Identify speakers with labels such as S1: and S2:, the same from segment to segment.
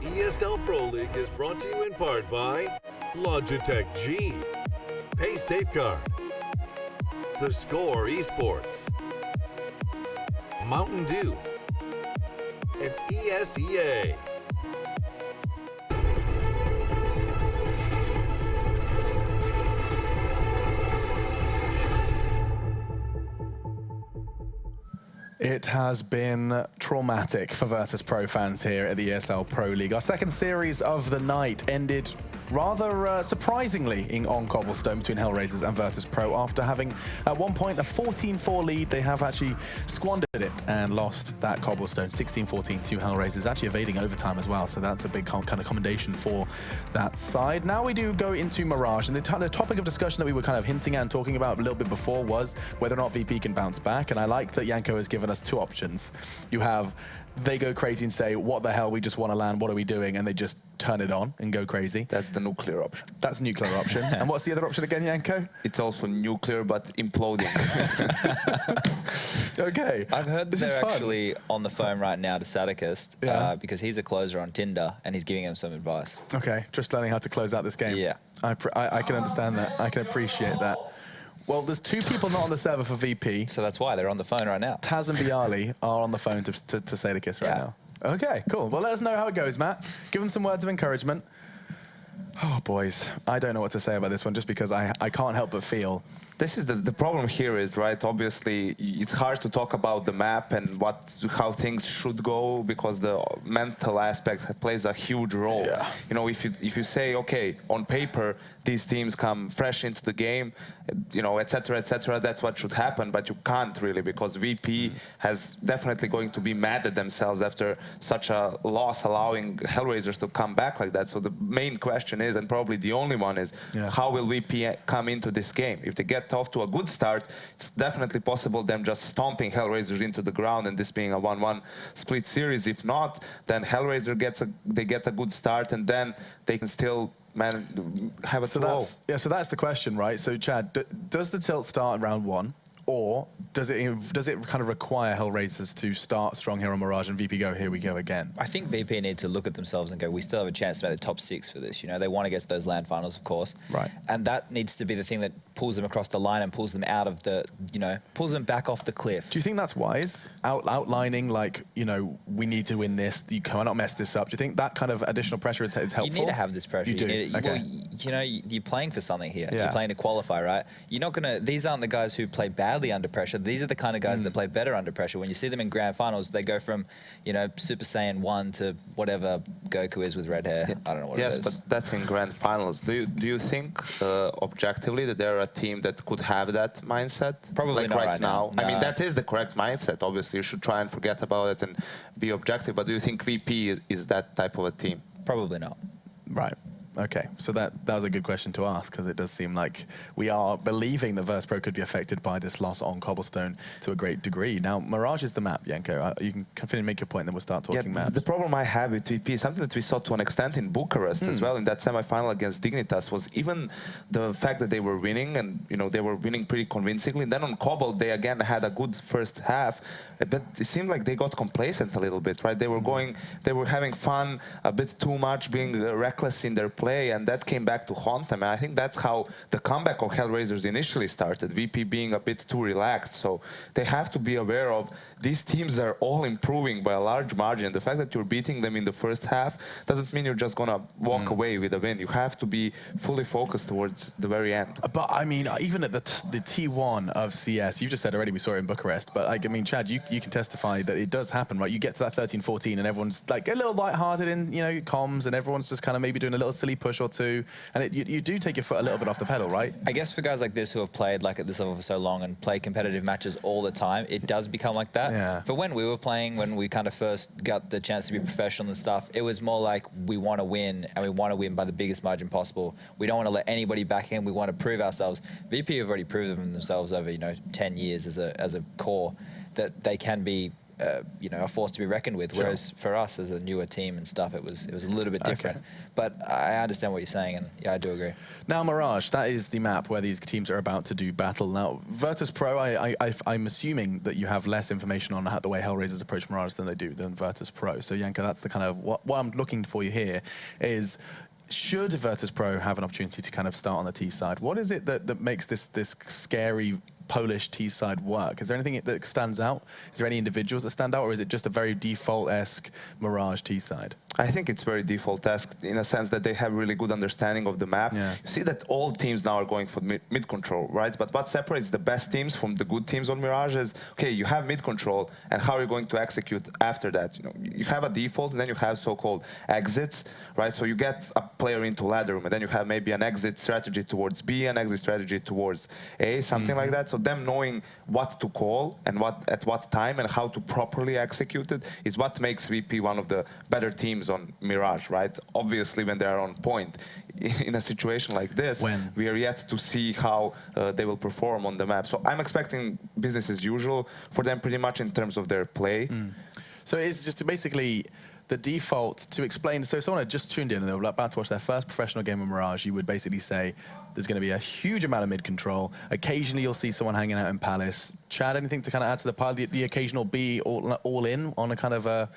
S1: ESL Pro League is brought to you in part by Logitech G, Pay Safeguard, The Score Esports, Mountain Dew, and ESEA.
S2: It has been traumatic for Virtus.Pro fans here at the ESL Pro League. Our second series of the night ended rather surprisingly on cobblestone between HellRaisers and Virtus.Pro. After having at one point a 14-4 lead, they have actually squandered it and lost that cobblestone 16-14 to HellRaisers, actually evading overtime as well. So that's a big kind of commendation for that side. Now we do go into Mirage, and the topic of discussion that we were kind of hinting at and talking about a little bit before was whether or not VP can bounce back. And I like that Yanko has given us two options. You have they go crazy and say, what the hell, we just want to land, what are we doing? And they just turn it on and go crazy.
S3: That's the nuclear option.
S2: That's a nuclear option. And what's the other option again, Yanko?
S3: It's also nuclear, but imploding.
S2: Okay.
S4: I've heard
S2: this
S4: they're actually on the phone right now to Sadicist because he's a closer on Tinder and he's giving him some advice.
S2: Okay, just learning how to close out this game.
S4: Yeah.
S2: I can understand that. I can appreciate that. Well, there's two people not on the server for VP.
S4: So that's why they're on the phone right now.
S2: Taz and Bialy are on the phone to Sadicist right now. Okay, cool. Well, let us know how it goes, Matt. Give them some words of encouragement. Oh, boys. I don't know what to say about this one just because I can't help but feel.
S3: This is the problem here is, right, obviously it's hard to talk about the map and how things should go because the mental aspect plays a huge role.
S2: Yeah.
S3: You know, if you say, okay, on paper, these teams come fresh into the game, you know, etc., that's what should happen, but you can't really because VP has definitely going to be mad at themselves after such a loss, allowing HellRaisers to come back like that. So the main question is, and probably the only one is, how will VP come into this game? If they get off to a good start, it's definitely possible them just stomping HellRaisers into the ground and this being a 1-1 split series. If not, then HellRaiser get a good start and then they can still have a throw.
S2: So that's the question, right? So Chad, does the tilt start in round one, or does it kind of require HellRaisers to start strong here on Mirage and VP go, here we go again?
S4: I think VP need to look at themselves and go, we still have a chance to make the top 6 for this. You know, they want to get to those LAN finals, of course.
S2: Right.
S4: And that needs to be the thing that pulls them across the line and pulls them out of the, you know, pulls them back off the cliff.
S2: Do you think that's wise? Outlining, like, you know, we need to win this, you cannot mess this up. Do you think that kind of additional pressure is helpful?
S4: You need to have this pressure.
S2: You do? Okay.
S4: Well, you know, you're playing for something here.
S2: Yeah.
S4: You're playing to qualify, right? You're not going to, these aren't the guys who play badly under pressure. These are the kind of guys that play better under pressure. When you see them in grand finals, they go from, you know, Super Saiyan 1 to whatever Goku is with red hair. I don't know what it is.
S3: Yes, but that's in grand finals. Do you think objectively that they're a team that could have that mindset?
S4: Probably
S3: like
S4: not
S3: right now.
S4: No.
S3: I mean, that is the correct mindset. Obviously, you should try and forget about it and be objective. But do you think VP is that type of a team?
S4: Probably not.
S2: Right. Okay, so that was a good question to ask because it does seem like we are believing that Virtus.Pro could be affected by this loss on cobblestone to a great degree. Now, Mirage is the map, Yanko. You can continue to make your point, then we'll start talking maps.
S3: The problem I have with VP is something that we saw to an extent in Bucharest as well in that semi-final against Dignitas was even the fact that they were winning and, you know, they were winning pretty convincingly. And then on Cobble, they again had a good first half, but it seemed like they got complacent a little bit, right? They were having fun, a bit too much, being reckless in their play, and that came back to haunt them. And I think that's how the comeback of HellRaisers initially started, VP being a bit too relaxed. So they have to be aware of these teams are all improving by a large margin. The fact that you're beating them in the first half doesn't mean you're just going to walk away with a win. You have to be fully focused towards the very end.
S2: But, I mean, even at the T1 of CS, you just said already we saw it in Bucharest, but, like, I mean, Chad, you can testify that it does happen, right? You get to that 13-14 and everyone's, like, a little lighthearted in, you know, comms, and everyone's just kind of maybe doing a little silly push or two, and you do take your foot a little bit off the pedal, right?
S4: I guess for guys like this who have played like at this level for so long and play competitive matches all the time, it does become like that.
S2: Yeah.
S4: For when we were playing, when we kind of first got the chance to be professional and stuff, it was more like we want to win, and we want to win by the biggest margin possible. We don't want to let anybody back in. We want to prove ourselves. VP have already proven themselves over, you know, 10 years as a core that they can be a force to be reckoned with.
S2: Sure.
S4: Whereas for us as a newer team and stuff, it was a little bit different.
S2: Okay.
S4: But I understand what you're saying, and yeah, I do agree.
S2: Now, Mirage, that is the map where these teams are about to do battle. Now, Virtus.Pro, I'm assuming that you have less information on the way HellRaisers approach Mirage than Virtus.Pro. So, Yanko, that's the kind of what I'm looking for you here is, should Virtus.Pro have an opportunity to kind of start on the T side, what is it that makes this scary Polish T side work? Is there anything that stands out? Is there any individuals that stand out, or is it just a very default-esque Mirage T side?
S3: I think it's very default-esque in a sense that they have really good understanding of the map.
S2: Yeah.
S3: You see that all teams now are going for mid control, right? But what separates the best teams from the good teams on Mirage is, okay, you have mid control, and how are you going to execute after that? You have a default, and then you have so-called exits, right? So you get a player into ladder room, and then you have maybe an exit strategy towards B, an exit strategy towards A, something like that. So them knowing what to call and at what time and how to properly execute it is what makes VP one of the better teams on Mirage, right? Obviously, when they are on point, in a situation like this, we are yet to see how they will perform on the map. So I'm expecting business as usual for them pretty much in terms of their play.
S2: So it's just basically the default to explain. So someone had just tuned in and they were about to watch their first professional game of Mirage, you would basically say, there's going to be a huge amount of mid-control. Occasionally, you'll see someone hanging out in Palace. Chad, anything to kind of add to the pile? The occasional B all in on a kind of a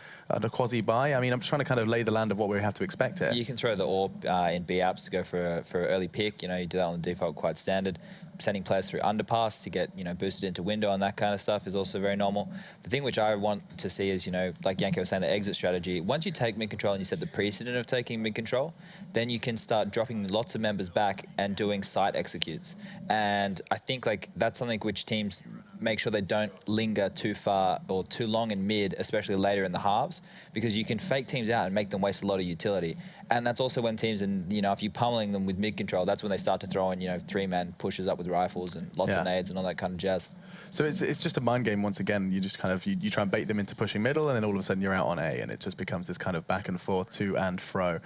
S2: quasi-buy? I mean, I'm just trying to kind of lay the land of what we have to expect here.
S4: You can throw the AWP in B apps to go for an early pick. You do that on the default quite standard. Sending players through underpass to get boosted into window and that kind of stuff is also very normal. The thing which I want to see is, like Yanko was saying, the exit strategy. Once you take mid-control and you set the precedent of taking mid-control, then you can start dropping lots of members back and doing site executes. And I think that's something which teams make sure they don't linger too far or too long in mid, especially later in the halves, because you can fake teams out and make them waste a lot of utility. And that's also when teams, if you're pummeling them with mid control, that's when they start to throw in, three-man pushes up with rifles and lots of nades and all that kind of jazz.
S2: So it's just a mind game once again. You just kind of, you try and bait them into pushing middle, and then all of a sudden you're out on A, and it just becomes this kind of back and forth, to and fro.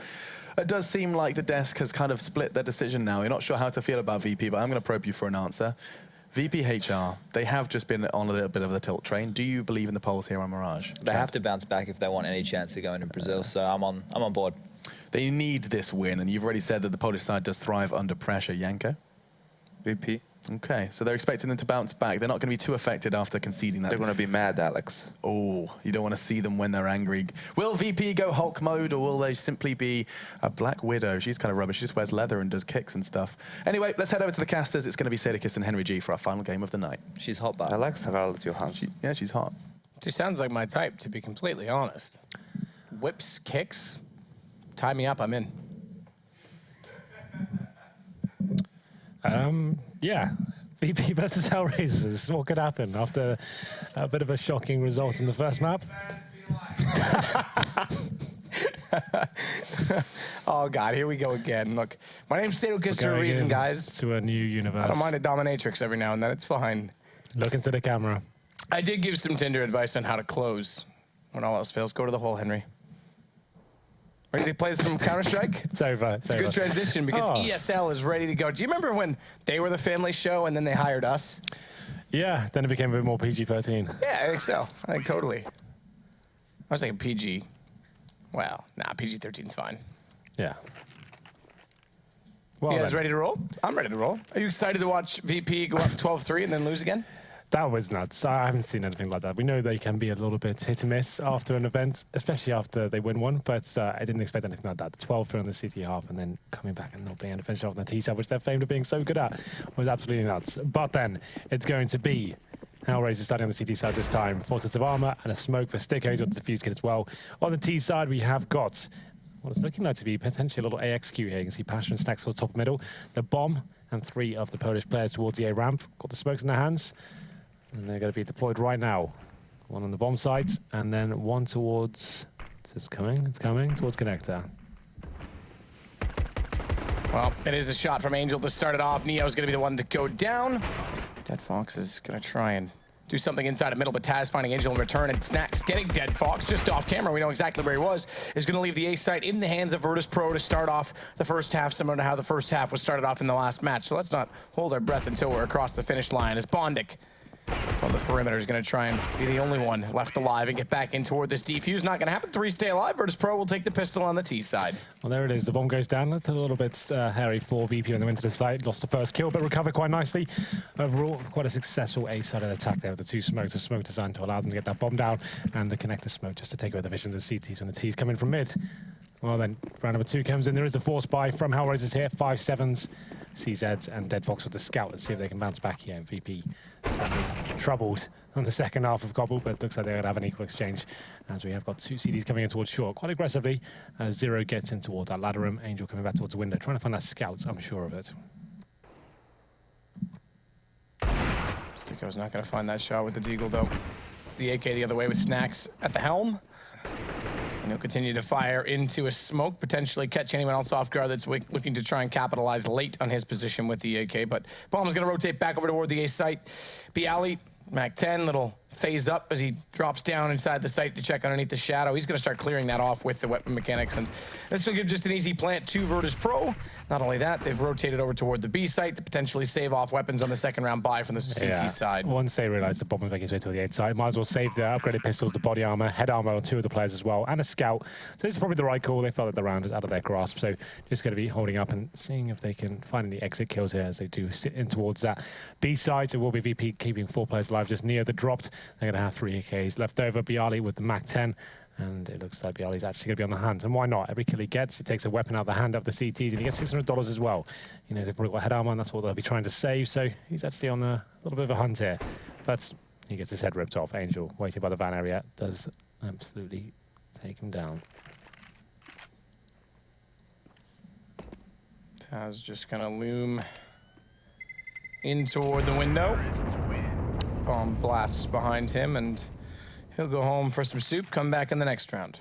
S2: It does seem like the desk has kind of split their decision now. You're not sure how to feel about VP, but I'm going to probe you for an answer. VPHR, they have just been on a little bit of the tilt train. Do you believe in the polls here on Mirage?
S4: They have to bounce back if they want any chance to go into Brazil, so I'm on board.
S2: They need this win, and you've already said that the Polish side does thrive under pressure. Yanko?
S3: VP.
S2: Okay, so they're expecting them to bounce back. They're not going to be too affected after conceding that.
S3: They're going to be mad, Alex.
S2: Oh, you don't want to see them when they're angry. Will VP go Hulk mode, or will they simply be a Black Widow? She's kind of rubbish. She just wears leather and does kicks and stuff. Anyway, let's head over to the casters. It's going to be Sadikis and Henry G for our final game of the night.
S4: She's hot, but
S3: Alex Scarlett Johansson.
S2: Yeah, she's hot.
S5: She sounds like my type, to be completely honest. Whips, kicks, tie me up, I'm in.
S6: Yeah, VP versus HellRaisers. What could happen after a bit of a shocking result in the first map?
S5: Oh, God, here we go again. Look, my name's Sadikis for a reason, guys.
S6: To a new universe.
S5: I don't mind a dominatrix every now and then. It's fine.
S6: Look into the camera.
S5: I did give some Tinder advice on how to close. When all else fails, go to the hole, Henry. Ready to play some Counter-Strike?
S6: It's over.
S5: It's a good transition because ESL is ready to go. Do you remember when they were the family show and then they hired us?
S6: Yeah, then it became a bit more PG-13.
S5: Yeah, I think so. I think totally. I was thinking PG. Well, nah, PG-13's fine.
S6: Yeah. Well,
S5: you guys ready to roll? I'm ready to roll. Are you excited to watch VP go up 12-3 and then lose again?
S6: That was nuts. I haven't seen anything like that. We know they can be a little bit hit and miss after an event, especially after they win one, but I didn't expect anything like that. 12-3 on the CT half and then coming back and not being able to finish off on the T-side, which they're famed of being so good at, was absolutely nuts. But then it's going to be HellRaisers starting on the CT side this time. Forces of armor and a smoke for Stickos with the defuse kit as well. On the T side, we have got what is looking like to be potentially a little AXQ here. You can see Passion and Stacks towards top middle. The bomb and 3 of the Polish players towards the A ramp. Got the smokes in their hands. And they're going to be deployed right now. 1 on the bomb site, and then 1 towards... It's coming towards connector.
S5: Well, it is a shot from Angel to start it off. Neo's going to be the one to go down. Dead Fox is going to try and do something inside of middle, but Taz finding Angel in return, and Snacks getting Dead Fox just off camera. We know exactly where he was. Is going to leave the A site in the hands of Virtus.Pro to start off the first half, similar to how the first half was started off in the last match. So let's not hold our breath until we're across the finish line as Bondic On the perimeter is going to try and be the only one left alive and get back in toward this defuse. Not going to happen. 3 stay alive. Virtus.Pro will take the pistol on the T side.
S6: Well, there it is. The bomb goes down. Looked a little bit hairy for VP when they went to the site. Lost the first kill, but recovered quite nicely. Overall, quite a successful A-sided attack there with the 2 smokes. The smoke designed to allow them to get that bomb down, and the connector smoke just to take away the vision of the CTs when the T's come in from mid. Well, then, round number 2 comes in. There is a force buy from HellRaisers here. 5 7s. CZs and Dead Fox with the scout. Let's see if they can bounce back here. And VP sadly troubled on the second half of Cobble, but it looks like they're going to have an equal exchange as we have got 2 CDs coming in towards short quite aggressively as Zero gets in towards that ladder room. Angel coming back towards the window, trying to find that scout. I'm sure of it.
S5: Sticko's not going to find that shot with the Deagle, though. It's the AK the other way with Snacks at the helm. And he'll continue to fire into a smoke, potentially catch anyone else off guard that's looking to try and capitalize late on his position with the AK. But Bomb's going to rotate back over toward the A site. Bialy, Mac 10, little phase up as he drops down inside the site to check underneath the shadow. He's going to start clearing that off with the weapon mechanics. And this will give just an easy plant to Virtus.Pro. Not only that, they've rotated over toward the B site to potentially save off weapons on the second round buy from the CT side.
S6: Once they realize the bomb is making its way to the 8 side, might as well save the upgraded pistols, the body armor, head armor on 2 of the players as well, and a scout. So this is probably the right call. They felt that the round is out of their grasp. So just going to be holding up and seeing if they can find any exit kills here as they do sit in towards that B side. It will be VP keeping 4 players alive just near the dropped. They're going to have 3 AKs left over. Bialy with the Mac 10. And it looks like Bialy's actually going to be on the hunt. And why not? Every kill he gets, he takes a weapon out of the hand of the CTs, and he gets $600 as well. You know, they've probably got head armor, and that's what they'll be trying to save. So he's actually on a little bit of a hunt here. But he gets his head ripped off. Angel, waiting by the van area, does absolutely take him down.
S5: Taz just going to loom in toward the window. Bomb blasts behind him, and he'll go home for some soup, come back in the next round.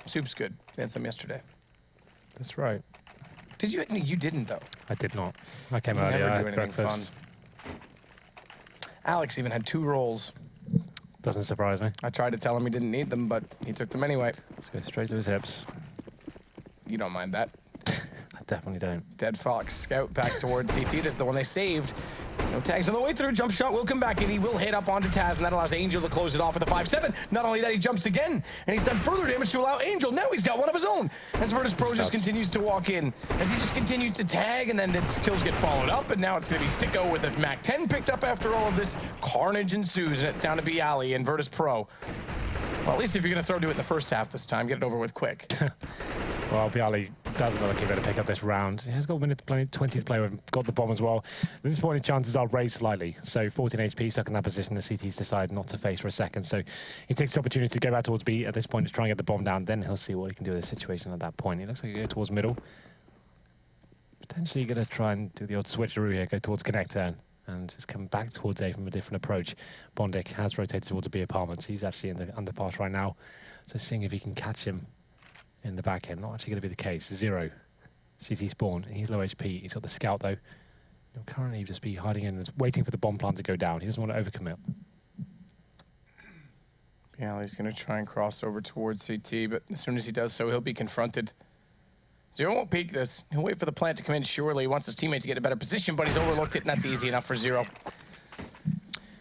S5: Soup's good. They had some yesterday.
S6: That's right.
S5: Did you? You didn't, though.
S6: I did not. I came
S5: You
S6: earlier.
S5: never
S6: I
S5: do
S6: had
S5: anything
S6: breakfast.
S5: fun. Alex even had 2 rolls.
S6: Doesn't surprise me.
S5: I tried to tell him he didn't need them, but he took them anyway.
S6: Let's go straight to his hips.
S5: You don't mind that.
S6: I definitely don't.
S5: Dead Fox scout back towards CT. This is the one they saved. No tags on the way through. Jump shot will come back, and he will hit up onto Taz, and that allows Angel to close it off with a 5-7. Not only that, he jumps again, and he's done further damage to allow Angel. Now he's got one of his own. As Virtus.Pro just continues to walk in, as he just continues to tag, and then the kills get followed up, and now it's going to be Sticko with a Mac 10 picked up after all of this. Carnage ensues, and it's down to Bialy and Virtus.Pro. Well, at least if you're going to throw to it in the first half this time, get it over with quick.
S6: Well, Bialy doesn't look like he's going to pick up this round. He has got a minute to play, 20 to play with, got the bomb as well. At this point, his chances are raised slightly. So 14 HP, stuck in that position. The CTs decide not to face for a second. So he takes the opportunity to go back towards B at this point to try and get the bomb down. Then he'll see what he can do with the situation at that point. He looks like he'll go towards middle. Potentially going to try and do the odd switcheroo here, go towards connector. And just come back towards A from a different approach. Bondic has rotated towards the B apartments. He's actually in the underpass right now. So seeing if he can catch him in the back end. Not actually going to be the case. Zero. CT spawn. He's low HP. He's got the scout, though. He'll currently just be hiding in and waiting for the bomb plant to go down. He doesn't want to overcommit.
S5: Yeah, he's going to try and cross over towards CT, but as soon as he does so, he'll be confronted. Zero won't peek this. He'll wait for the plant to come in, surely. He wants his teammate to get a better position, but he's overlooked it, and that's easy enough for Zero.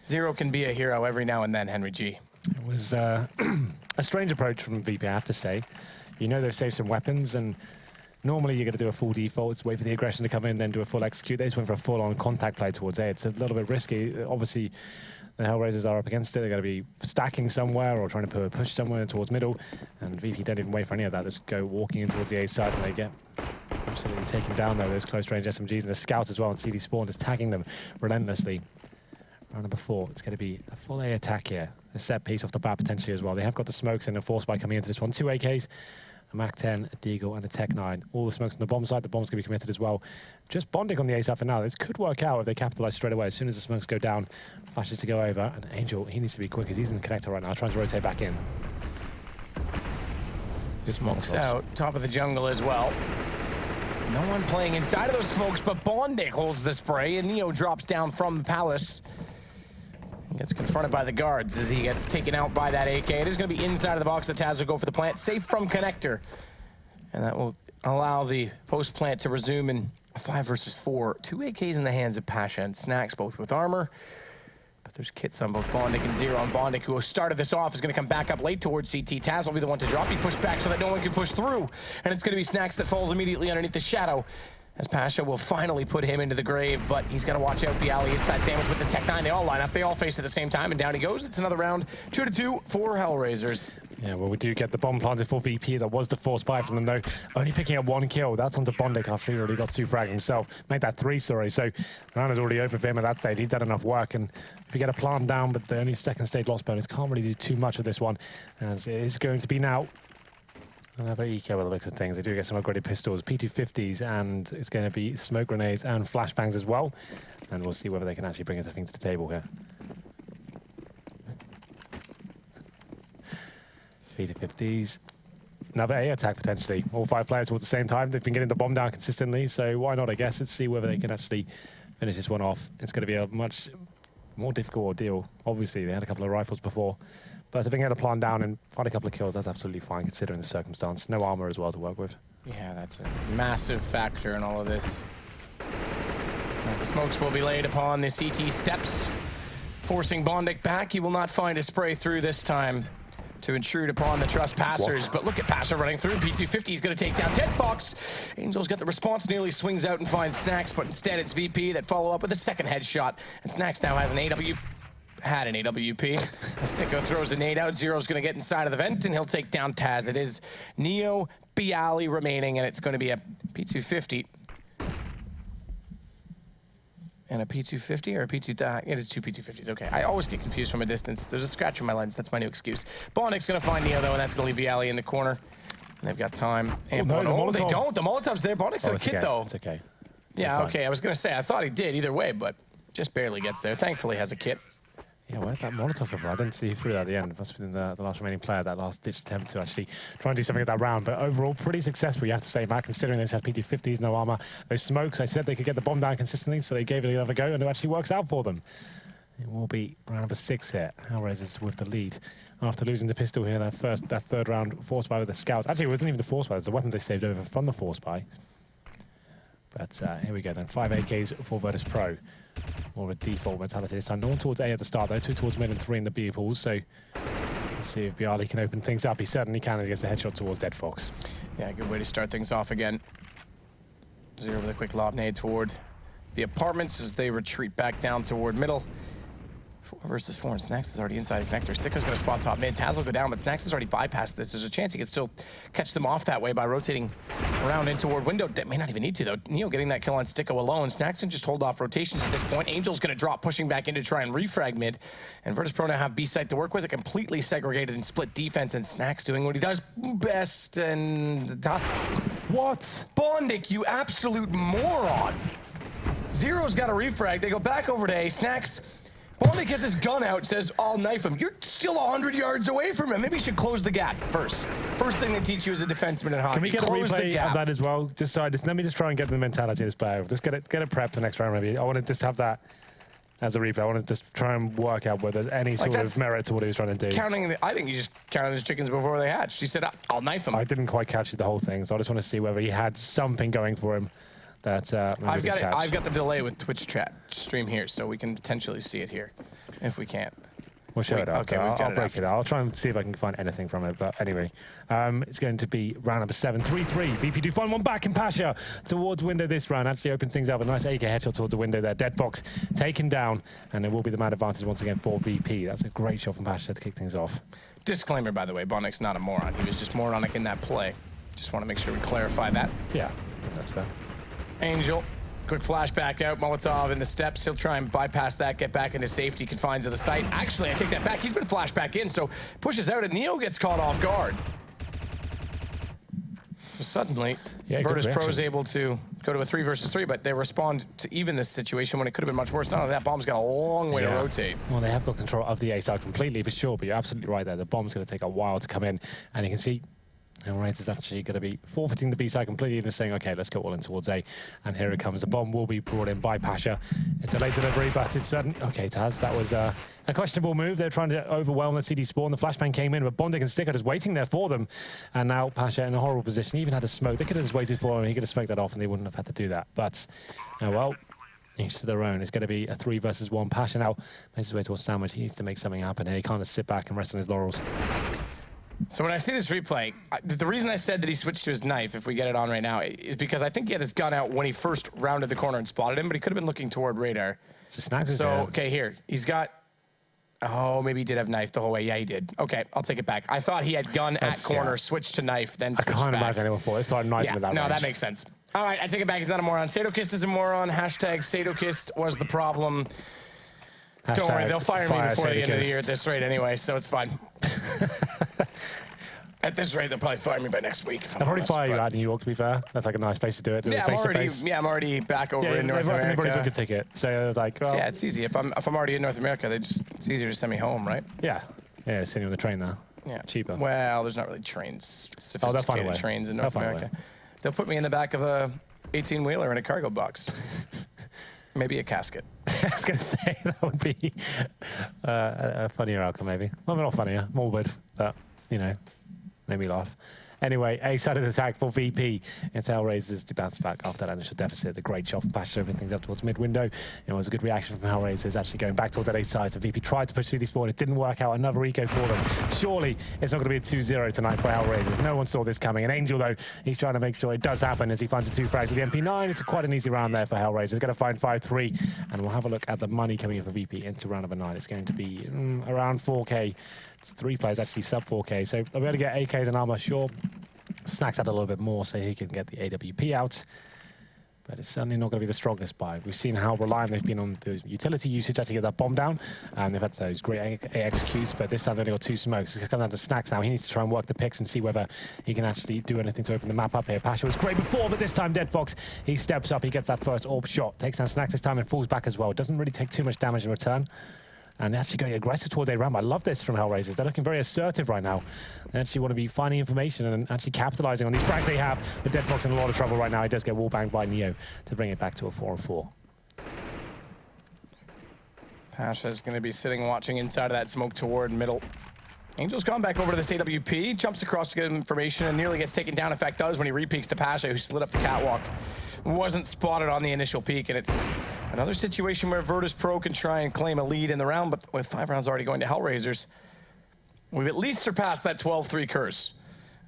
S5: Zero can be a hero every now and then, Henry G.
S6: It was a strange approach from VP, I have to say. You know they've saved some weapons, and normally you're going to do a full default, it's wait for the aggression to come in, then do a full execute. They just went for a full-on contact play towards A. It's a little bit risky. Obviously, the HellRaisers are up against it. They're going to be stacking somewhere or trying to push somewhere towards middle, and VP don't even wait for any of that. Just go walking in towards the A side, and they get absolutely taken down, though. Those close-range SMGs and the scout as well, and CD Spawn is tagging them relentlessly. Round number 4, it's going to be a full A attack here. A set piece off the bat potentially as well. They have got the smokes and a force by coming into this one. 2 AKs, a Mac 10, a Deagle, and a Tech 9. All the smokes on the bomb side. The bomb's going to be committed as well. Just Bondic on the A side for now. This could work out if they capitalize straight away. As soon as the smokes go down, flashes to go over. And Angel, he needs to be quick as he's in the connector right now, trying to rotate back in.
S5: Smokes out, top of the jungle as well. No one playing inside of those smokes, but Bondic holds the spray, and Neo drops down from the palace. He gets confronted by the guards as he gets taken out by that AK. It is going to be inside of the box. The Taz will go for the plant, safe from connector. And that will allow the post plant to resume in a 5 versus 4. 2 AKs in the hands of Pasha and Snacks, both with armor. But There's kits on both Bondic and Zero. And Bondic, who started this off, is going to come back up late towards CT. Taz will be the one to drop. He pushed back so that no one can push through. And it's going to be Snacks that falls immediately underneath the shadow, as Pasha will finally put him into the grave, but he's got to watch out the alley inside sandwich with this Tech 9. They all line up. They all face at the same time, and down he goes. It's another round, 2-2 for HellRaisers.
S6: Yeah, well, we do get the bomb planted for VP. That was the force buy from them, though. Only picking up 1 kill. That's onto Bondic after he already got 2 frags himself. Made that 3, sorry. So the round is already over for him at that stage. He's done enough work. And if you get a plant down, but the only second stage loss bonus, can't really do too much with this one. As it is going to be now another eco by the looks of things. They do get some upgraded pistols, P250s, and it's going to be smoke grenades and flashbangs as well. And we'll see whether they can actually bring anything to the table here. P250s. Another A attack potentially. All 5 players towards the same time. They've been getting the bomb down consistently, so why not, I guess. Let's see whether they can actually finish this one off. It's going to be a much more difficult ordeal. Obviously, they had a couple of rifles before, but if they can get a plant down and find a couple of kills, that's absolutely fine considering the circumstance. No armor as well to work with.
S5: Yeah, that's a massive factor in all of this. As the smokes will be laid upon the CT steps, forcing Bondic back. He will not find a spray through this time to intrude upon the trespassers. But look at Pasha running through. P250 is going to take down Deadfox. Angel's got the response, nearly swings out and finds Snacks, but instead it's VP that follow up with a second headshot. And Snacks now has an AWP. Sticko throws a nade out. Zero's going to get inside of the vent, and he'll take down Taz. It is Neo, Bialy remaining, and it's going to be a P250. And a P250 or a P2... It is 2 P250s. Okay, I always get confused from a distance. There's a scratch in my lens. That's my new excuse. Bondic's going to find Neo, though, and that's going to leave Bialy in the corner. And they've got time. And
S6: no,
S5: they don't. The Molotov's there. Bondic's got a kit, though.
S6: It's okay.
S5: Yeah, okay. I was going to say, I thought he did either way, but just barely gets there. Thankfully has a kit.
S6: Yeah, where'd that Molotov come from? I didn't see through that at the end. It must have been the last remaining player, that last-ditch attempt to actually try and do something at that round. But overall, pretty successful, you have to say, Matt, considering they have PT-50s, no armor. Those smokes, I said they could get the bomb down consistently, so they gave it another go, and it actually works out for them. It will be round number 6 here. HellRaisers with the lead. After losing the pistol here, that third round, force buy with the scouts. Actually, it wasn't even the force buy, it was the weapons they saved over from the force buy. But here we go then, 5 AKs for Virtus.Pro. More of a default mentality this time. No one towards A at the start, though. 2 towards mid and 3 in the B pools. So let's see if Bialy can open things up. He certainly can as he gets the headshot towards Deadfox. Yeah, good way to start things off again. Zero with a quick lob nade toward the apartments as they retreat back down toward middle. 4 versus 4, and Snacks is already inside connector. Sticko's going to spot top mid. Taz will go down, but Snacks has already bypassed this. There's a chance he can still catch them off that way by rotating around in toward window. That may not even need to, though. Neo getting that kill on Sticko alone. Snacks can just hold off rotations at this point. Angel's going to drop, pushing back in to try and refrag mid. And Virtus.Pro now have B site to work with, a completely segregated and split defense, and Snacks doing what he does best. And what? Bondic, you absolute moron. Zero's got a refrag. They go back over to A. Snacks. Bondic has his gun out, says, I'll knife him. You're still 100 yards away from him. Maybe you should close the gap first. First thing they teach you as a defenseman in hockey. Can we get
S2: close
S6: a replay
S2: the
S6: of that as well? Just so let me just try and get the mentality of this player. Just get it prepped for next round, maybe. I want to just have that as a replay. I want to just try and work out whether there's any sort of merit to what he was trying to do.
S5: I think he just counted his chickens before they hatched. He said, I'll knife him.
S6: I didn't quite catch the whole thing, so I just want to see whether he had something going for him. That
S5: I've got the delay with Twitch chat stream here, so we can potentially see it here, if we can't.
S6: We'll show it after.
S5: Okay,
S6: I'll break it out. I'll try and see if I can find anything from it. But anyway, it's going to be round number 7, 3-3. VP do find one back, and Pasha towards window this round. Actually opens things up. A nice AK headshot towards the window there. Deadfox taken down, and it will be the man advantage once again for VP. That's a great shot from Pasha to kick things off. Disclaimer, by the way, Bondic's not a moron. He was just moronic in that play. Just want to make sure we clarify that. Yeah, that's fair. Angel, quick flashback out. Molotov in the steps. He'll try and bypass that, get back into safety, confines of the site. Actually, I take that back. He's been flashed back in, so pushes out, and Neo gets caught off guard. So suddenly, Virtus.Pro is able to go to a 3 versus 3, but they respond to even this situation when it could have been much worse. Not only that, bomb's got a long way to rotate. Well, they have got control of the A side completely, for sure, but you're absolutely right there. The bomb's going to take a while to come in, and you can see HellRaisers is actually going to be forfeiting the B side completely and saying, okay, let's go all in towards A. And here it comes. The bomb will be brought in by Pasha. It's a late delivery, but it's certain. Okay, Taz, that was a questionable move. They're trying to overwhelm the CD spawn. The flashbang came in, but Bondic and Sticko just waiting there for them. And now Pasha in a horrible position. He even had a smoke. They could have just waited for him. He could have smoked that off, and they wouldn't have had to do that. But, well, each to their own. It's going to be a 3 versus 1. Pasha now makes his way towards sandwich. He needs to make something happen here. He can't just sit back and rest on his laurels.
S5: So when I see this replay, the reason I said that he switched to his knife, if we get it on right now, is because I think he had his gun out when he first rounded the corner and spotted him, but he could have been looking toward radar. So, okay, here. He's got... Oh, maybe he did have knife the whole way. Yeah, he did. Okay, I'll take it back. I thought he had gun at corner, switched to knife, then switched back.
S6: I can't imagine anyone before. It started knifing at that range.
S5: That makes sense. All right, I take it back. He's not a moron. Sadokist is a moron. Hashtag Sadokist was the problem.
S6: Hashtag
S5: don't worry, they'll fire me before the end of the year at
S6: Sadokist.
S5: this rate anyway, so it's fine. At this rate, they'll probably fire me by next week.
S6: They'll probably fire you out in New York, to be fair. That's like a nice place to do it. Do it face to face.
S5: I'm already back over in North America.
S6: They've already booked a ticket. So it was like, well,
S5: yeah, it's easy. If I'm already in North America, it's easier to send me home, right?
S6: Yeah. Yeah, sitting on the train now.
S5: Yeah.
S6: Cheaper.
S5: Well, there's not really trains,
S6: they'll find a
S5: sophisticated
S6: way.
S5: trains in North
S6: They'll find a
S5: America. They'll put me in the back of a 18-wheeler in a cargo box. Maybe a casket.
S6: I was going to say that would be a funnier outcome, maybe. Well, not funnier, morbid, but, you know, made me laugh. Anyway, a sudden attack for VP. It's HellRaisers to bounce back after that initial deficit. The great shot from Pasha, opening things up towards mid-window. It was a good reaction from HellRaisers, actually going back towards that A side. So VP tried to push through the spawn. It didn't work out. Another eco for them. Surely it's not going to be a 2-0 tonight for HellRaisers. No one saw this coming. And Angel, though, he's trying to make sure it does happen as he finds the 2 frags with the MP9. It's quite an easy round there for HellRaisers. Going to find 5-3. And we'll have a look at the money coming in for VP into round number 9. It's going to be around 4K. It's 3 players actually sub 4K. So they'll be able to get AKs and armor, sure. Snacks out a little bit more so he can get the AWP out. But it's certainly not going to be the strongest buy. We've seen how reliant they've been on the utility usage to get that bomb down. And they've had those great executes, but this time they've only got 2 smokes. It's come down to Snacks now. He needs to try and work the picks and see whether he can actually do anything to open the map up here. Pasha was great before, but this time Dead Fox, he steps up, he gets that first AWP shot. Takes down Snacks this time and falls back as well. Doesn't really take too much damage in return. And they're actually going aggressive towards a ramp. I love this from HellRaisers. They're looking very assertive right now. They actually want to be finding information and actually capitalizing on these frags they have. But Dead Fox in a lot of trouble right now. He does get wallbanged by Neo to bring it back to a 4-4.
S5: Pasha's going to be sitting watching inside of that smoke toward middle. Angel's gone back over to this AWP, jumps across to get information and nearly gets taken down. In fact, does when he repeaks to Pasha, who slid up the catwalk. Wasn't spotted on the initial peak, and it's another situation where Virtus.Pro can try and claim a lead in the round, but with 5 rounds already going to HellRaisers, we've at least surpassed that 12-3 curse.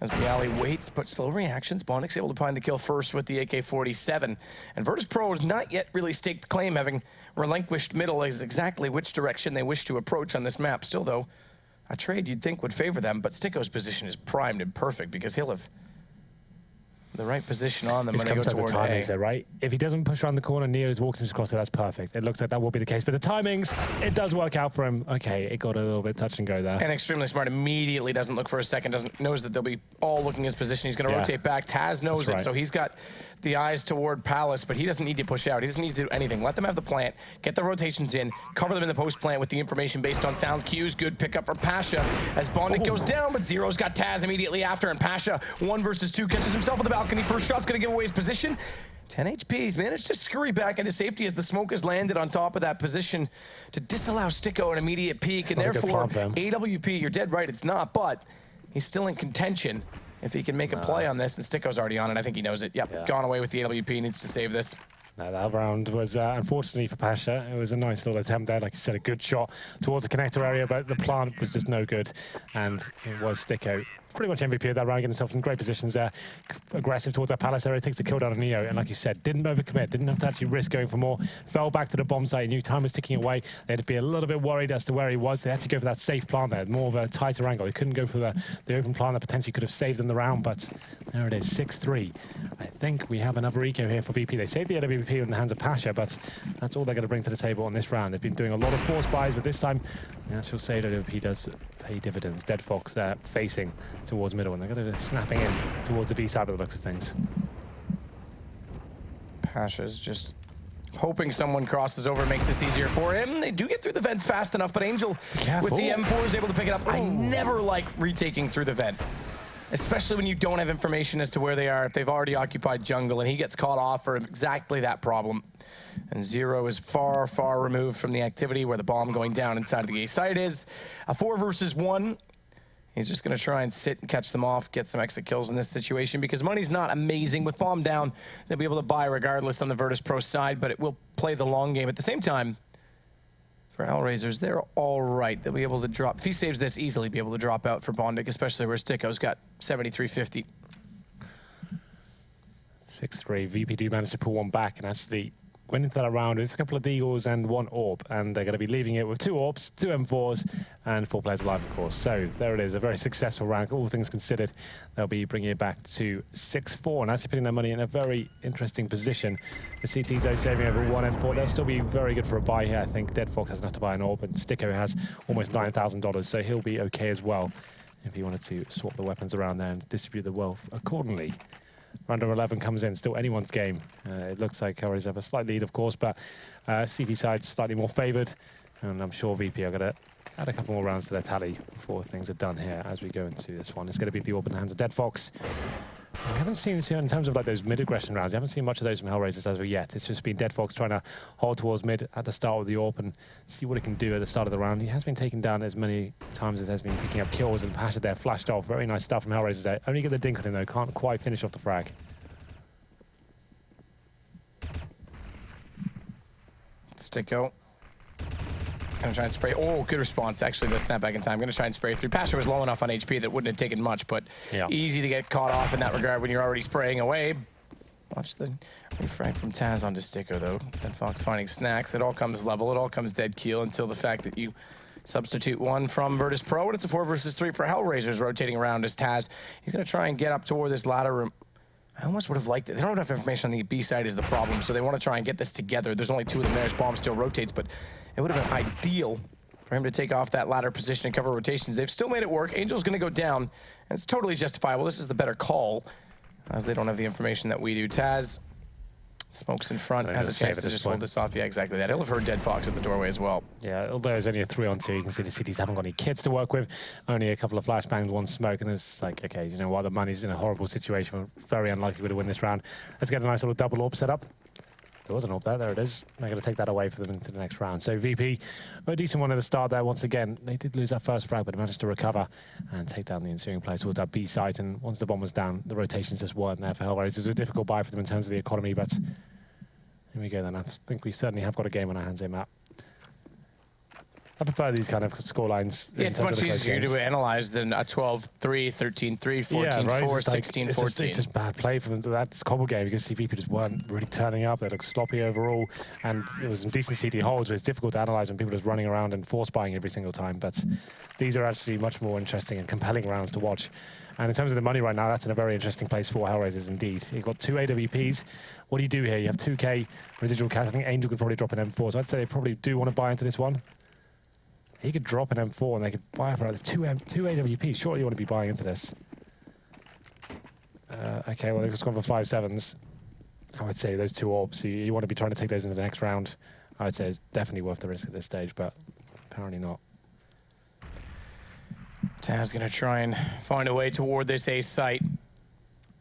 S5: As Bialy waits, but slow reactions. Bondik's able to find the kill first with the AK-47. And Virtus.Pro has not yet really staked claim, having relinquished middle as exactly which direction they wish to approach on this map. Still, though, a trade you'd think would favor them, but Sticko's position is primed and perfect because he'll have the right position on them when they go toward
S6: the timings there, right? If he doesn't push around the corner, Neo's walks across it, that's perfect. It looks like that will be the case. But the timings, it does work out for him. Okay, it got a little bit touch and go there.
S5: And extremely smart. Immediately doesn't look for a second, knows that they'll be all looking his position. He's going to rotate back. Taz knows it, so he's got the eyes toward Palace, but he doesn't need to push out. He doesn't need to do anything. Let them have the plant, get the rotations in, cover them in the post plant with the information based on sound cues. Good pickup for Pasha as Bondik goes down, but Zero's got Taz immediately after, and Pasha 1 versus 2 catches himself on the balcony. First shot's going to give away his position. 10 HP. He's managed to scurry back into safety as the smoke has landed on top of that position to disallow Sticko an immediate peek, and therefore AWP, you're dead right, it's not, but he's still in contention if he can make a play on this, and Sticko's already on it. I think he knows it. Yep, gone away with the AWP, needs to save this.
S6: That round was, unfortunately for Pasha, it was a nice little attempt there. Like you said, a good shot towards the connector area, but the plant was just no good, and it was Sticko. Pretty much MVP of that round, getting himself in great positions there. Aggressive towards that Palace area, takes the kill down on Neo, and like you said, didn't overcommit, didn't have to actually risk going for more. Fell back to the bomb site, knew time was ticking away. They had to be a little bit worried as to where he was. They had to go for that safe plant there, more of a tighter angle. They couldn't go for the open plant that potentially could have saved them the round, but there it is, 6-3. I think we have another eco here for VP. They saved the AWP in the hands of Pasha, but that's all they're going to bring to the table on this round. They've been doing a lot of force buys, but this time, the actual save AWP does pay dividends. Dead Fox there, facing towards middle, and they're going to be snapping in towards the B side of the looks of things.
S5: Pasha's just hoping someone crosses over and makes this easier for him. They do get through the vents fast enough, but Angel with the M4 is able to pick it up. I never like retaking through the vent, especially when you don't have information as to where they are, if they've already occupied jungle, and he gets caught off for exactly that problem. And Zero is far, far removed from the activity where the bomb going down inside of the A site is. A 4 versus 1. He's just going to try and sit and catch them off, get some extra kills in this situation, because money's not amazing. With bomb down, they'll be able to buy regardless on the Virtus.Pro side, but it will play the long game. At the same time, for HellRaisers, they're all right. They'll be able to drop. If he saves this, easily be able to drop out for Bondic, especially where Sticko's got 7350.
S6: 6-3. VP do manage to pull one back and actually went into that round. It's a couple of Deagles and one AWP, and they're going to be leaving it with 2 AWPs, 2 M4s, and 4 players alive, of course. So there it is, a very successful round. All things considered, they'll be bringing it back to 6-4 and actually putting their money in a very interesting position. The CTs, though, saving over 1 M4. They'll still be very good for a buy here. I think Dead Fox has enough to buy an AWP, and Sticko has almost $9,000, so he'll be okay as well if he wanted to swap the weapons around there and distribute the wealth accordingly. Round number 11 comes in, still anyone's game. It looks like HellRaisers have a slight lead, of course, but CT side slightly more favoured. And I'm sure VP are going to add a couple more rounds to their tally before things are done here as we go into this one. It's going to be the AWP in the hands of Dead Fox. We haven't seen, in terms of like those mid-aggression rounds, we haven't seen much of those from HellRaisers as of yet. It's just been Dead Fox trying to hold towards mid at the start with the AWP and see what it can do at the start of the round. He has been taken down as many times as has been picking up kills, and Pasha there flashed off. Very nice stuff from HellRaisers there. Only get the dink on him though, can't quite finish off the frag.
S5: Sticko. Gonna try and spray. Oh, good response. Actually, the snap back in time. Gonna try and spray through. Pasha was low enough on HP that wouldn't have taken much, but easy to get caught off in that regard when you're already spraying away. Watch the refrag from Taz onto Sticko, though. Dead Fox finding snacks. It all comes level. It all comes dead keel until the fact that you substitute one from Virtus.Pro, and it's a 4 versus 3 for HellRaisers rotating around as Taz. He's gonna try and get up toward this ladder room. I almost would have liked it. They don't have enough information on the B side is the problem, so they want to try and get this together. There's only 2 of them there as Bomb still rotates, but it would have been ideal for him to take off that ladder position and cover rotations. They've still made it work. Angel's going to go down, and it's totally justifiable. This is the better call, as they don't have the information that we do. Taz smokes in front, has a chance to just hold this off. Yeah, exactly that. He'll have heard Dead Fox at the doorway as well.
S6: Yeah, although it's only a 3-on-2, you can see the cities haven't got any kits to work with. Only a couple of flashbangs, 1 smoke, and it's like, okay, you know what, the money's in a horrible situation. We're very unlikely to win this round. Let's get a nice little double AWP set up. There was an AWP there, there it is. They're going to take that away for them into the next round. So VP, a decent one at the start there. Once again, they did lose that first frag, but managed to recover and take down the ensuing play towards that B site. And once the bomb was down, the rotations just weren't there for HellRaisers. It was a difficult buy for them in terms of the economy, but here we go then. I think we certainly have got a game on our hands here, Matt. I prefer these kind of score lines.
S5: Yeah, it's much easier to analyze than a 12-3, 13-3, 14-4, 16-14.
S6: It's just bad play from that Cobble game. You can see VP just weren't really turning up. They looked sloppy overall, and there was some decent CD holds, but it's difficult to analyze when people are just running around and force buying every single time. But these are actually much more interesting and compelling rounds to watch. And in terms of the money right now, that's in a very interesting place for HellRaisers indeed. You've got 2 AWPs. What do you do here? You have 2K residual cash. I think Angel could probably drop an M4, so I'd say they probably do want to buy into this one. He could drop an M4 and they could buy for 2 AWPs. Surely you want to be buying into this. Okay, well, they've just gone for 5-7s. I would say those 2 AWPs, you want to be trying to take those into the next round. I would say it's definitely worth the risk at this stage, but apparently not.
S5: Taz going to try and find a way toward this A site.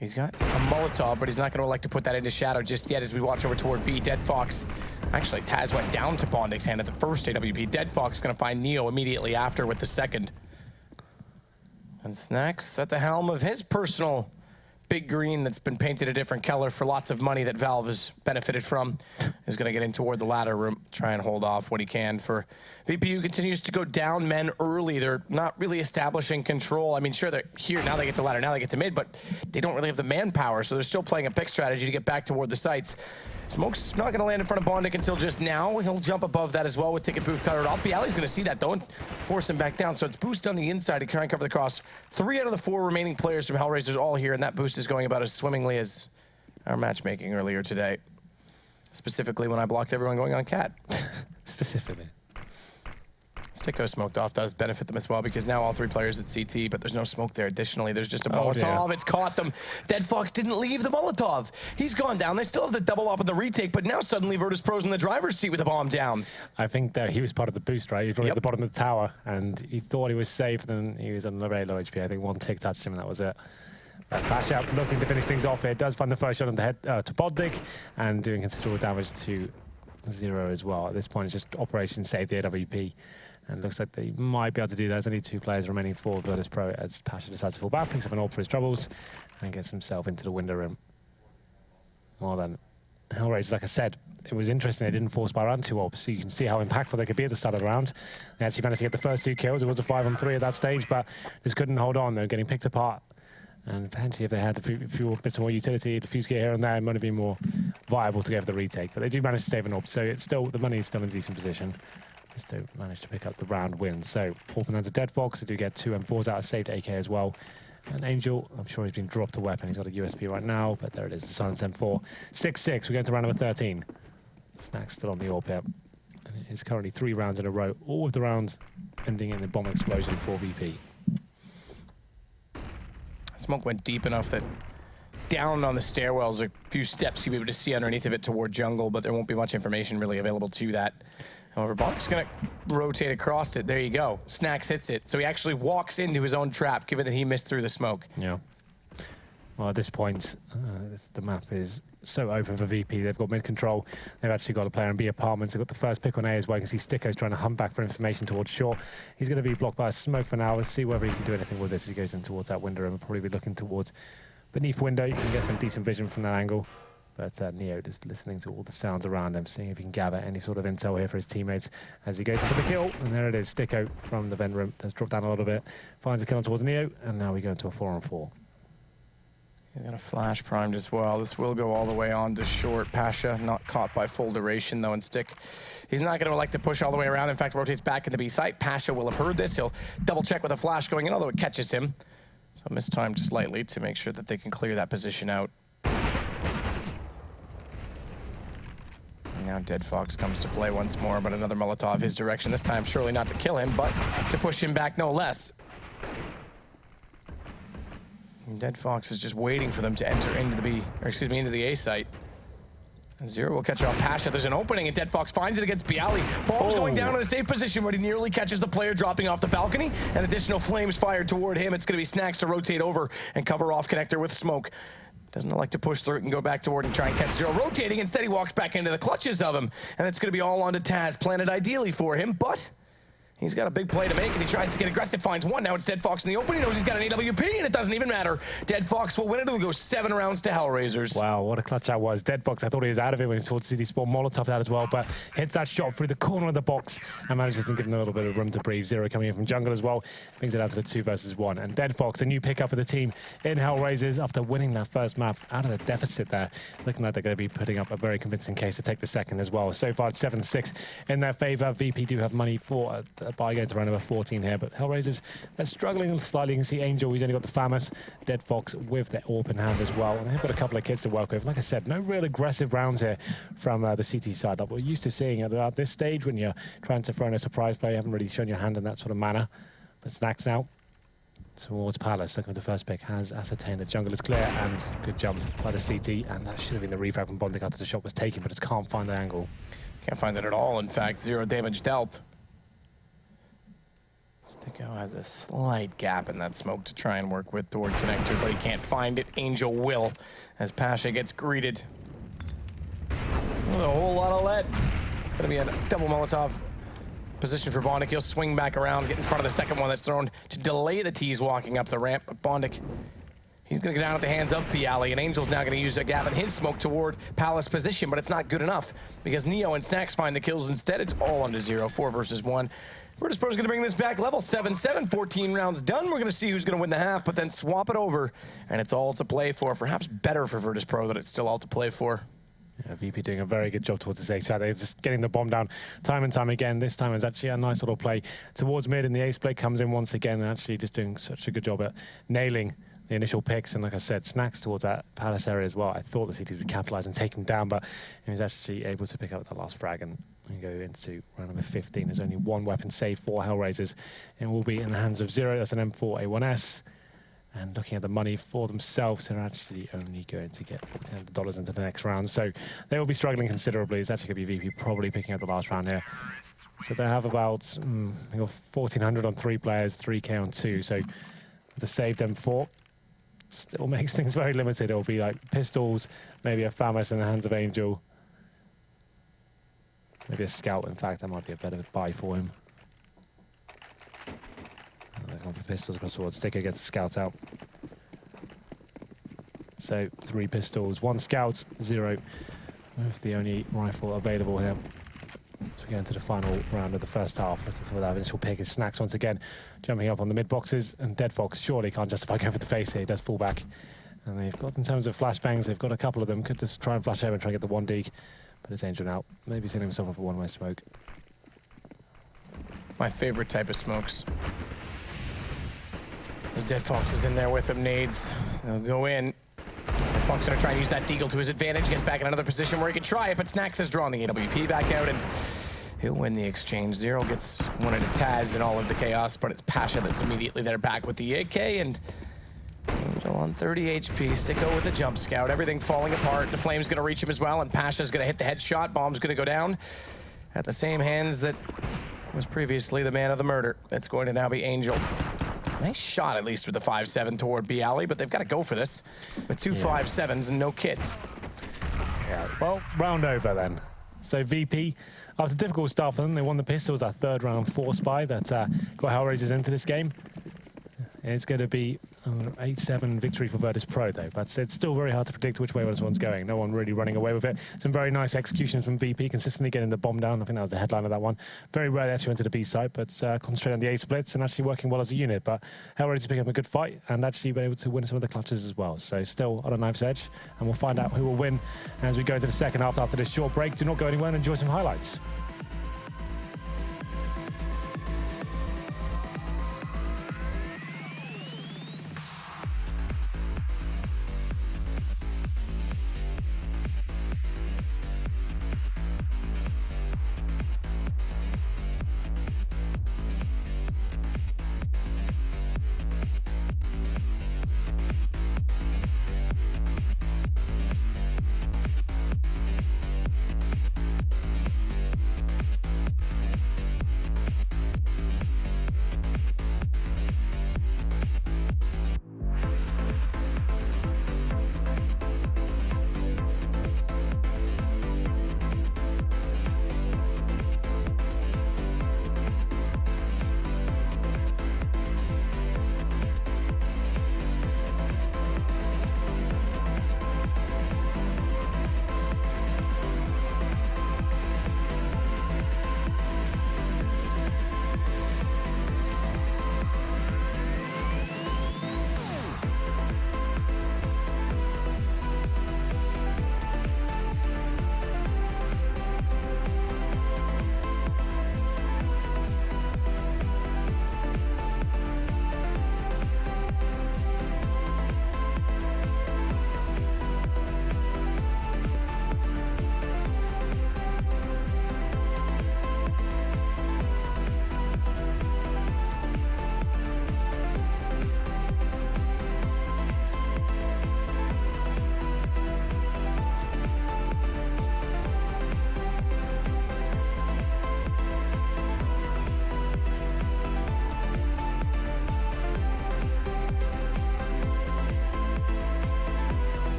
S5: He's got a Molotov, but he's not going to elect to put that into shadow just yet as we watch over toward B. Dead Fox. Actually, Taz went down to Bondic's hand at the first AWP. Dead Fox going to find Neo immediately after with the second. And Snacks at the helm of his personal big green that's been painted a different color for lots of money that Valve has benefited from is going to get in toward the ladder room, try and hold off what he can. For VPU continues to go down men early. They're not really establishing control. I mean, sure, they're here. Now they get to ladder. Now they get to mid, but they don't really have the manpower, so they're still playing a pick strategy to get back toward the sites. Smoke's not going to land in front of Bondic until just now. He'll jump above that as well with Ticket Booth covered off. Bialy's going to see that, though, and force him back down. So it's boost on the inside to try and cover the cross. 3 out of the 4 remaining players from HellRaisers all here, and that boost is going about as swimmingly as our matchmaking earlier today. Specifically when I blocked everyone going on Cat.
S6: Specifically.
S5: Sticko smoked off does benefit them as well because now all 3 players at CT, but there's no smoke there. Additionally, there's just a Molotov. It's caught them. Dead Fox didn't leave the Molotov. He's gone down. They still have the double up of the retake, but now suddenly Virtus.Pro's in the driver's seat with a bomb down.
S6: I think that he was part of the boost, right? He was probably at the bottom of the tower, and he thought he was safe, and then he was on very low HP. I think 1 tick touched him, and that was it. Flash out, looking to finish things off here. Does find the first shot on the head to Boddig, and doing considerable damage to 0 as well. At this point, it's just Operation Save the AWP. And it looks like they might be able to do that. There's only 2 players remaining for Virtus.Pro as Pasha decides to fall back, picks up an AWP for his troubles, and gets himself into the window room. Well then, HellRaisers, like I said, it was interesting they didn't force by round 2 orbs, so you can see how impactful they could be at the start of the round. They actually managed to get the first 2 kills. It was a 5-on-3 at that stage, but just couldn't hold on. They were getting picked apart. And potentially if they had a few bits more utility, the fuse gear here and there, it might have been more viable to get the retake. But they do manage to save an orb, so it's still, the money is still in decent position. They still managed to pick up the round win. So 4th and 9 to Dead Fox. They do get 2 M4s out of saved AK as well. And Angel, I'm sure he's been dropped a weapon. He's got a USP right now, but there it is, the Silence M4. 6-6, we're going to round number 13. Snack's still on the orb here. And it is currently 3 rounds in a row, all of the rounds ending in a bomb explosion for VP.
S5: Smoke went deep enough that down on the stairwells, a few steps you'll be able to see underneath of it toward jungle, but there won't be much information really available to that. However, Bonk's gonna rotate across it. There you go. Snacks hits it. So he actually walks into his own trap, given that he missed through the smoke.
S6: Yeah. Well, at this point, the map is so open for VP. They've got mid control. They've actually got a player in B apartments. They've got the first pick on A as well. You can see Sticko's trying to hunt back for information towards short. He's going to be blocked by a smoke for now. Let's see whether he can do anything with this as he goes in towards that window, and we'll probably be looking towards beneath window. You can get some decent vision from that angle. But Neo just listening to all the sounds around him, seeing if he can gather any sort of intel here for his teammates as he goes in for the kill. And there it is, Sticko from the vent room has dropped down a little bit, finds a kill on towards Neo, and now we go into a 4-on-4.
S5: He's got a flash primed as well. This will go all the way on to short. Pasha not caught by full duration though, and Stick, he's not going to like to push all the way around. In fact, rotates back in the B site. Pasha will have heard this. He'll double check with a flash going in, although it catches him. So mistimed slightly to make sure that they can clear that position out. Now Dead Fox comes to play once more, but another Molotov his direction. This time surely not to kill him, but to push him back no less. And Dead Fox is just waiting for them to enter into the B, or excuse me, into the A site. And Zero will catch off Pasha. There's an opening, and Dead Fox finds it against Bialy. Bomb's going down in a safe position, but he nearly catches the player dropping off the balcony, and additional flames fired toward him. It's going to be Snacks to rotate over and cover off connector with smoke. Doesn't like to push through it and go back toward and try and catch Zero. Rotating, instead he walks back into the clutches of him. And it's going to be all onto Taz, planted ideally for him, but he's got a big play to make, and he tries to get aggressive, finds one. Now it's Dead Fox in the open. He knows he's got an AWP, and it doesn't even matter. Dead Fox will win it. It'll go 7 rounds to HellRaisers.
S6: Wow, what a clutch that was. Dead Fox, I thought he was out of it when he towards City Spawn. Molotov that as well, but hits that shot through the corner of the box and manages to give him a little bit of room to breathe. Zero coming in from jungle as well. Brings it out to the 2 versus 1. And Dead Fox, a new pickup for the team in HellRaisers after winning that first map out of the deficit there. Looking like they're going to be putting up a very convincing case to take the second as well. So far, it's 7-6 in their favor. VP do have money for a buy going to round number 14 here, but HellRaisers, they're struggling slightly. You can see Angel, he's only got the FAMAS, Dead Fox with their AWP in hand as well, and they've got a couple of kids to work with. Like I said, no real aggressive rounds here from the CT side that we're used to seeing at this stage when you're trying to throw in a surprise play. You haven't really shown your hand in that sort of manner. But Snacks now towards Palace, looking at the first pick, has ascertained that jungle is clear, and good jump by the CT, and that should have been the refrag from Bonding after the shot was taken, but just can't find the angle.
S5: Can't find it at all, in fact. 0 damage dealt. Sticko has a slight gap in that smoke to try and work with toward connector, but he can't find it. Angel will, as Pasha gets greeted with a whole lot of lead. It's going to be a double Molotov position for Bondic. He'll swing back around, get in front of the second one that's thrown to delay the T's walking up the ramp. But Bondic, he's going to go down at the hands of Bialy, and Angel's now going to use a gap in his smoke toward Palace position, but it's not good enough because Neo and Snacks find the kills instead. It's all under 0, 4 versus 1. Virtus.Pro is going to bring this back level 7-7, 14 rounds done. We're going to see who's going to win the half, but then swap it over, and it's all to play for. Perhaps better for Virtus.Pro that it's still all to play for.
S6: Yeah, VP doing a very good job towards the A side. They're just getting the bomb down time and time again. This time it's actually a nice little play towards mid, and the A split comes in once again, and actually just doing such a good job at nailing the initial picks. And like I said, Snacks towards that Palace area as well. I thought the CT would capitalize and take him down, but he was actually able to pick up the last frag, and we go into round number 15. There's only one weapon save for HellRaisers, and will be in the hands of Zero. That's an M4A1S. And looking at the money for themselves, they're actually only going to get $1,400 into the next round. So they will be struggling considerably. It's actually going to be VP probably picking up the last round here. So they have about they got 1,400 on 3 players, 3K on 2. So the saved M4 still makes things very limited. It'll be like pistols, maybe a FAMAS in the hands of Angel. Maybe a scout, in fact. That might be a better buy for him. They're going for pistols across the board. Sticker gets the scout out. So 3 pistols, 1 scout, 0 with the only rifle available here. So we go into the final round of the first half, looking for that initial pick. Is Snacks once again jumping up on the mid boxes, and Dead Fox surely can't justify going for the face here. He does fall back. And they've got, in terms of flashbangs, they've got a couple of them. Could just try and flash over and try and get the one dig, but it's Angel now. Maybe setting himself up for one-way smoke.
S5: My favorite type of smokes. As Dead Fox is in there with him, nades. They'll go in. Dead Fox gonna try and use that deagle to his advantage. Gets back in another position where he can try it, but Snacks has drawn the AWP back out, and he'll win the exchange. Zero gets one into Taz in all of the chaos, but it's Pasha that's immediately there back with the AK, and Angel on 30 HP. Sticko with the jump scout. Everything falling apart. The Flame's gonna reach him as well, and Pasha's gonna hit the headshot. Bomb's gonna go down at the same hands that was previously the man of the murder. That's going to now be Angel. Nice shot, at least, with the 5-7 toward B Alley, but they've got to go for this with two 5-7s and no kits.
S6: Yeah, well, round over then. So VP, after a difficult start for them, they won the pistols, that third round force buy that got HellRaisers into this game. It's going to be an 8-7 victory for Virtus.Pro, though. But it's still very hard to predict which way this one's going. No one really running away with it. Some very nice executions from VP, consistently getting the bomb down. I think that was the headline of that one. Very rarely actually went to the B side, but concentrating on the A splits and actually working well as a unit. But HellRaisers picking up a good fight and actually been able to win some of the clutches as well. So still on a knife's edge, and we'll find out who will win as we go into the second half after this short break. Do not go anywhere and enjoy some highlights.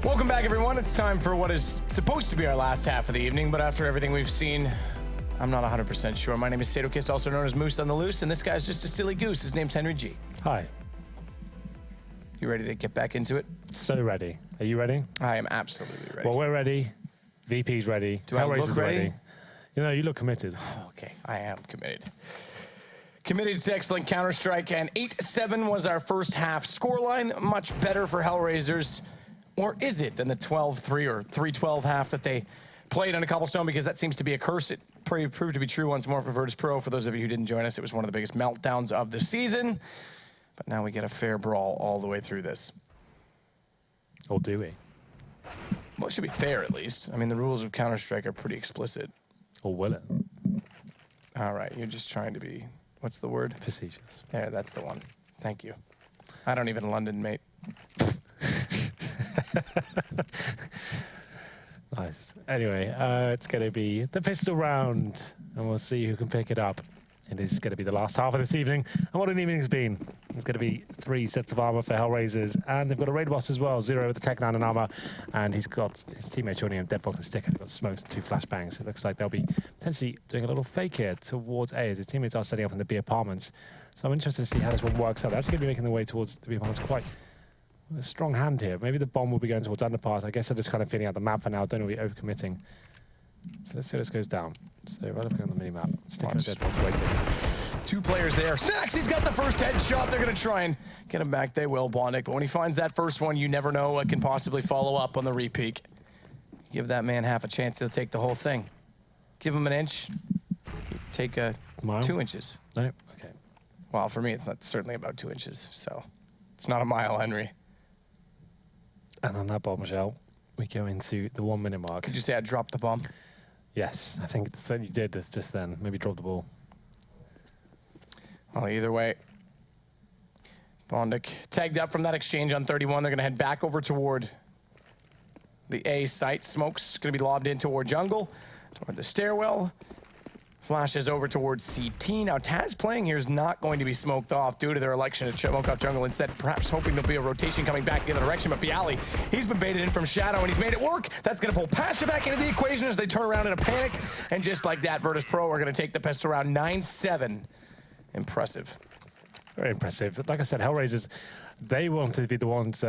S5: Welcome back, everyone. It's time for what is supposed to be our last half of the evening, but after everything we've seen, I'm not 100% sure. My name is Sadokist, also known as Moose on the Loose, and this guy's just a silly goose. His name's Henry G.
S6: Hi.
S5: You ready to get back into it?
S6: So ready. Are you ready?
S5: I am absolutely ready.
S6: Well, we're ready. VP's ready.
S5: Do I look
S6: HellRaisers
S5: ready?
S6: You know, you look committed.
S5: Okay, I am committed. Committed to excellent Counter-Strike, and 8-7 was our first half scoreline. Much better for HellRaisers. Or is it than the 12-3 or 3-12 half that they played on a Cobblestone? Because that seems to be a curse. It proved to be true once more for Virtus.Pro. For those of you who didn't join us, it was one of the biggest meltdowns of the season. But now we get a fair brawl all the way through this.
S6: Or do we?
S5: Well, it should be fair, at least. I mean, the rules of Counter-Strike are pretty explicit.
S6: Or will it?
S5: All right, you're just trying to be, what's the word?
S6: Facetious.
S5: There, that's the one. Thank you. I don't even London, mate.
S6: Nice. Anyway, it's going to be the pistol round, and we'll see who can pick it up It is going to be the last half of this evening. And what an evening it's been. It's going to be 3 sets of armor for HellRaisers. And they've got a raid boss as well, Zero with the Tech 9 and armor. And he's got his teammates joining him, Deadfox and Sticker. They've got smokes and 2 flashbangs. It looks like they'll be potentially doing a little fake here towards A as his teammates are setting up in the B apartments. So I'm interested to see how this one works out. They're actually going to be making their way towards the B apartments quite a strong hand here. Maybe the bomb will be going towards underpass. I guess they're just kind of feeling out the map for now. Don't know if we're overcommitting. So let's see how this goes down. So right looking on the mini-map. Sticking with Deadfox waiting.
S5: 2 players there. Snacks, he's got the first headshot. They're going to try and get him back. They will, Bondic. But when he finds that first one, you never know what can possibly follow up on the repeat. Give that man half a chance to take the whole thing. Give him an inch. Take 2 inches.
S6: No? Okay.
S5: Well, for me, it's not certainly about 2 inches. So it's not a mile, Henry.
S6: And on that bombshell, we go into the 1 minute mark.
S5: Could you say I dropped the bomb?
S6: Yes, I think certainly you did this just then. Maybe drop the ball.
S5: Well, either way, Bondic tagged up from that exchange on 31. They're going to head back over toward the A site. Smoke's going to be lobbed in toward jungle, toward the stairwell. Flashes over towards CT. Now, Taz playing here is not going to be smoked off due to their election to smoke off jungle. Instead, perhaps hoping there'll be a rotation coming back the other direction. But Bialy, he's been baited in from Shadow, and he's made it work. That's going to pull Pasha back into the equation as they turn around in a panic. And just like that, Virtus.Pro are going to take the pistol round 9-7. Impressive.
S6: Very impressive. Like I said, HellRaisers, they wanted to be the ones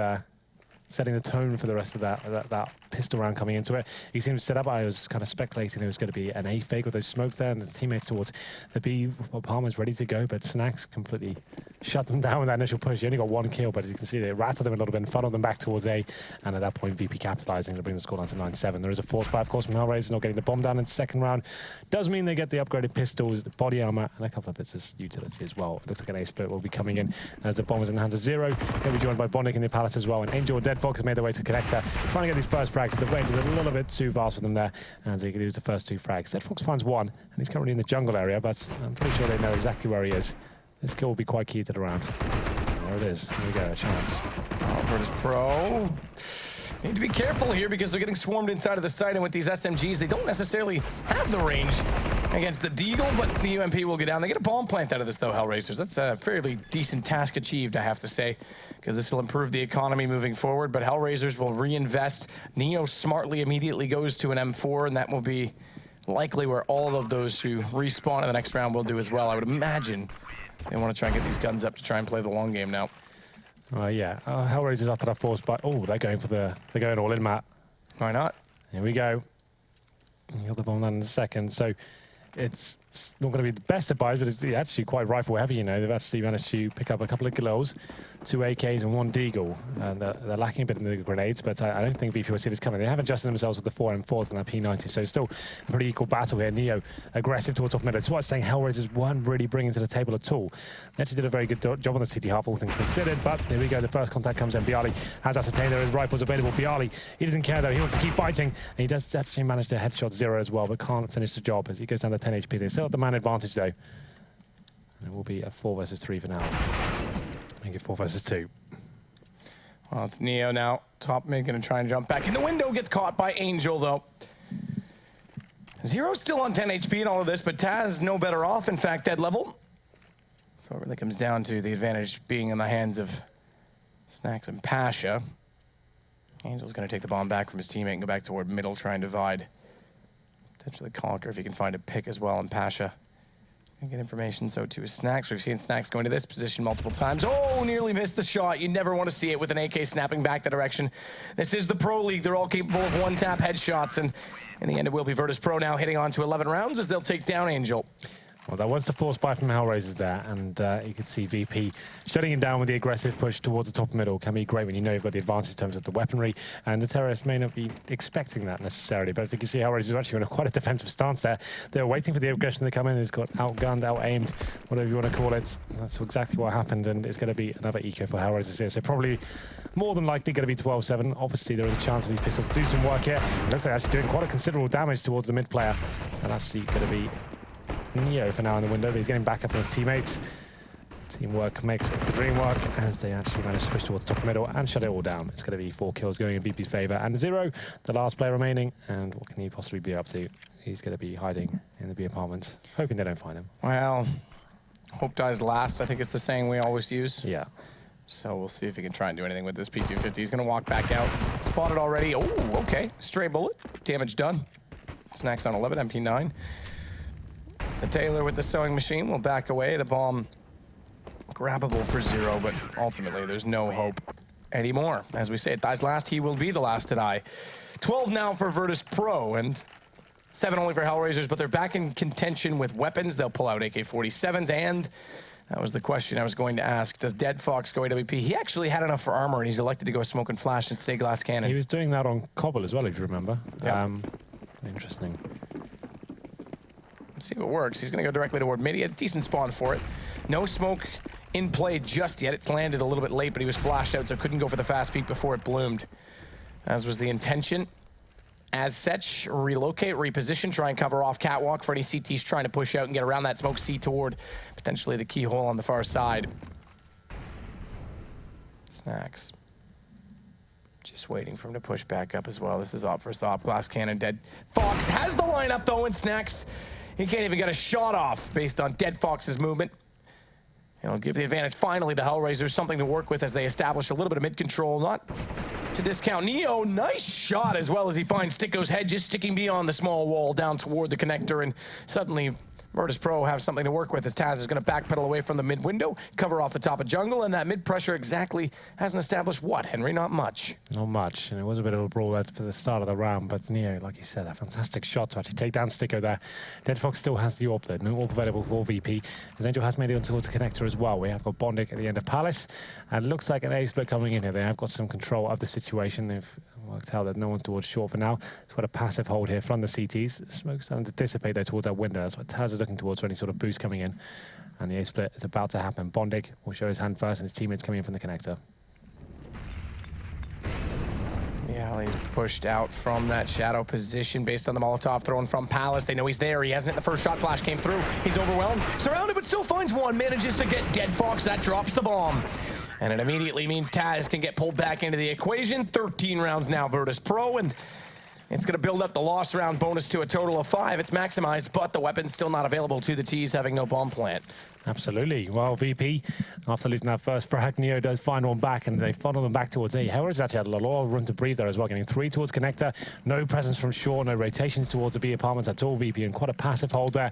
S6: setting the tone for the rest of that pistol round coming into it. He seemed to set up. I was kind of speculating there was going to be an A fake with those smokes there, and the teammates towards the B. Palmer's ready to go, but Snacks completely shut them down with that initial push. He only got 1 kill, but as you can see, they rattled them a little bit and funneled them back towards A. And at that point, VP capitalizing to bring the score down to 9-7. There is a force buy, of course, from HellRaisers, not getting the bomb down in the second round. Does mean they get the upgraded pistols, the body armor, and a couple of bits of utility as well. It looks like an A split will be coming in as the bomb is in the hands of Zero. He'll be joined by Bondic in the Palace as well. And Angel and Deadfox have made their way to connector, trying to get these first frags. The range is a little bit too vast for them there, and they can use the first 2 frags. Deadfox finds 1, and he's currently in the jungle area, but I'm pretty sure they know exactly where he is. This kill will be quite key to the round. There it is. Here we go, a chance.
S5: Virtus.Pro need to be careful here because they're getting swarmed inside of the site, and with these SMGs, they don't necessarily have the range against the Deagle, but the UMP will get down. They get a bomb plant out of this, though, HellRaisers. That's a fairly decent task achieved, I have to say, because this will improve the economy moving forward, but HellRaisers will reinvest. Neo smartly immediately goes to an M4, and that will be likely where all of those who respawn in the next round will do as well. I would imagine they want to try and get these guns up to try and play the long game now.
S6: Yeah, HellRaisers after that force by. Oh, they're going all in, Matt.
S5: Why not?
S6: Here we go. You got the bomb down in a second. So it's not going to be the best of buys, but it's actually quite rifle heavy, you know. They've actually managed to pick up a couple of kills, 2 AKs and 1 Deagle. And they're lacking a bit in the grenades, but I don't think VP will see this coming. They have adjusted themselves with the 4 M4s and that P90, so still a pretty equal battle here. Neo aggressive towards top middle. That's why I'm saying HellRaisers weren't really bringing to the table at all. They actually did a very good job on the CT half, all things considered, but here we go. The first contact comes in. Bialy has ascertained there is rifles available. Bialy, he doesn't care though. He wants to keep fighting, and he does actually manage to headshot Zero as well, but can't finish the job as he goes down to 10 HP. They still have the man advantage though. And it will be a 4 versus 3 for now. Make it 4 versus 2.
S5: Well, it's Neo now. Top mid gonna try and jump back in the window. Gets caught by Angel though. Zero's still on 10 HP in all of this, but Taz no better off. In fact, dead level. So it really comes down to the advantage being in the hands of Snacks and Pasha. Angel's gonna take the bomb back from his teammate and go back toward middle, try and divide. Potentially conquer if he can find a pick as well, and Pasha can get information, so too is Snacks. We've seen Snacks go into this position multiple times. Oh, nearly missed the shot. You never want to see it with an AK snapping back that direction. This is the Pro League. They're all capable of one-tap headshots, and in the end, it will be Virtus.Pro now hitting on to 11 rounds as they'll take down Angel.
S6: Well, that was the force buy from HellRaisers there, and you could see VP shutting him down with the aggressive push towards the top middle. Can be great when you know you've got the advantage in terms of the weaponry, and the terrorists may not be expecting that necessarily, but as you can see, HellRaisers are actually in quite a defensive stance there. They're waiting for the aggression to come in. It's got outgunned, out-aimed, whatever you want to call it. That's exactly what happened, and it's going to be another eco for HellRaisers here, so probably more than likely going to be 12-7. Obviously, there is a chance for these pistols to do some work here. It looks like actually doing quite a considerable damage towards the mid player, and actually going to be Neo for now in the window, but he's getting back up from his teammates. Teamwork makes the dream work as they actually manage to push towards the top middle and shut it all down. It's going to be 4 kills going in VP's favour, and Zero, the last player remaining, and what can he possibly be up to? he's going to be hiding in the B apartments, hoping they don't find him.
S5: Well, hope dies last, I think is the saying we always use.
S6: Yeah.
S5: So we'll see if he can try and do anything with this P250. He's going to walk back out. Spotted already. Oh, okay. Stray bullet. Damage done. Snacks on 11, MP9. The Taylor with the sewing machine will back away. The bomb grabbable for 0, but ultimately there's no hope anymore. As we say, it dies last. He will be the last to die. 12 now for Virtus.Pro, and 7 only for HellRaisers, but they're back in contention with weapons. They'll pull out AK-47s, and that was the question I was going to ask. Does Dead Fox go AWP? He actually had enough for armor, and he's elected to go smoke and flash and stay glass cannon.
S6: He was doing that on Cobble as well, if you remember.
S5: Yeah.
S6: Interesting.
S5: Let's see if it works. He's going to go directly toward mid. He had a decent spawn for it. No smoke in play just yet. It's landed a little bit late, but he was flashed out, so couldn't go for the fast peek before it bloomed. As was the intention. As such, relocate, reposition, try and cover off catwalk for any CTs trying to push out and get around that smoke C toward potentially the keyhole on the far side. Snacks. Just waiting for him to push back up as well. This is op versus op. Glass cannon, Dead Fox has the lineup though, and Snacks, he can't even get a shot off based on Dead Fox's movement. He'll give the advantage finally to HellRaisers, something to work with as they establish a little bit of mid-control. Not to discount Neo. Nice shot as well as he finds Sticko's head just sticking beyond the small wall down toward the connector, and suddenly Virtus.Pro have something to work with as Taz is going to backpedal away from the mid window, cover off the top of jungle, and that mid pressure exactly hasn't established what, Henry? Not much.
S6: Not much, and it was a bit of a brawl at the start of the round, but Neo, like you said, a fantastic shot to actually take down Sticko there. Dead Fox still has the AWP though, no AWP available for VP, as Angel has made it towards the connector as well. We have got Bondic at the end of Palace, and it looks like an A split coming in here. They have got some control of the situation. They've worked out that no one's towards short for now. It's got a passive hold here from the CTs. Smoke's starting to dissipate there towards that window. That's what Taz is looking towards for any sort of boost coming in. And the A split is about to happen. Bondic will show his hand first, and his teammates coming in from the connector.
S5: Yeah, he's pushed out from that shadow position based on the Molotov thrown from Palace. They know he's there. He hasn't hit the first shot. Flash came through. He's overwhelmed. Surrounded, but still finds one. Manages to get Dead Fox. That drops the bomb. And it immediately means Taz can get pulled back into the equation. 13 rounds now, Virtus.Pro, and it's going to build up the loss round bonus to a total of 5. It's maximized, but the weapon's still not available to the T's, having no bomb plant.
S6: Absolutely. Well, VP, after losing that first frag, Neo does find one back, and they funnel them back towards A. HellRaisers actually had a lot of room to breathe there as well, getting 3 towards connector. No presence from short, no rotations towards the B apartments at all, VP, and quite a passive hold there.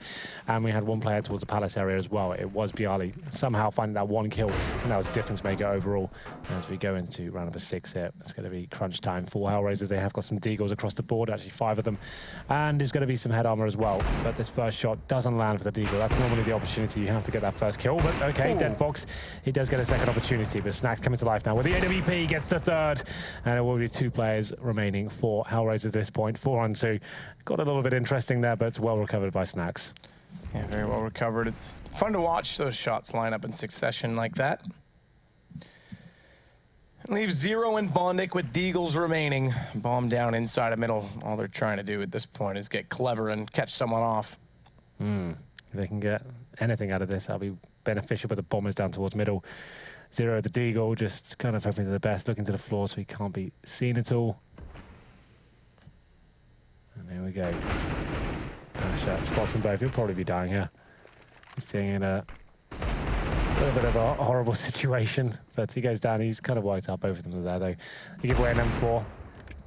S6: And we had one player towards the Palace area as well. It was Bialy somehow finding that 1 kill, and that was a difference maker overall. As we go into round number 6 here, it's going to be crunch time for HellRaisers. They have got some deagles across the board, actually 5 of them, and there's going to be some head armor as well. But this first shot doesn't land for the deagle. That's normally the opportunity you have to get that first kill, but okay,
S5: Ooh.
S6: Dead Fox, he does get a second opportunity, but Snacks coming to life now with the AWP, gets the 3rd, and it will be 2 players remaining for HellRaisers at this point, 4 on 2. Got a little bit interesting there, but well recovered by Snacks.
S5: Yeah, very well recovered. It's fun to watch those shots line up in succession like that. Leaves 0 and Bondic with deagles remaining. Bomb down inside of middle. All they're trying to do at this point is get clever and catch someone off.
S6: If they can get anything out of this, that'll be beneficial, but the bomb is down towards middle. 0 the deagle, just kind of hoping for the best, looking to the floor so he can't be seen at all. And there we go. Spots them both. He'll probably be dying here. He's staying in a little bit of a horrible situation, but he goes down. He's kind of wiped up both of them there, though. They give away an M4.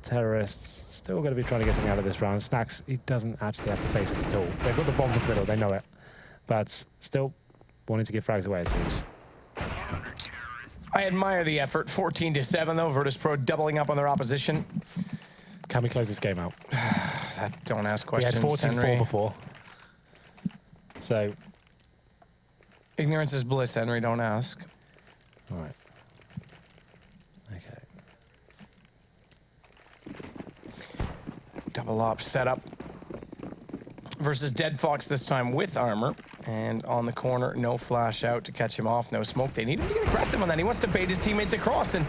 S6: Terrorists still going to be trying to get something out of this round. Snacks, he doesn't actually have to face it at all. They've got the bomb in the middle, they know it. But still wanting to give frags away, it seems.
S5: I admire the effort. 14-7, though. Virtus.Pro doubling up on their opposition.
S6: Can we close this game out?
S5: Don't ask questions,
S6: We had 14-4
S5: Henry.
S6: before. So...
S5: ignorance is bliss, Henry. Don't ask.
S6: all right. Okay.
S5: Double op setup versus Dead Fox this time with armor. And on the corner, no flash out to catch him off, no smoke. They need him to get aggressive on that. He wants to bait his teammates across, and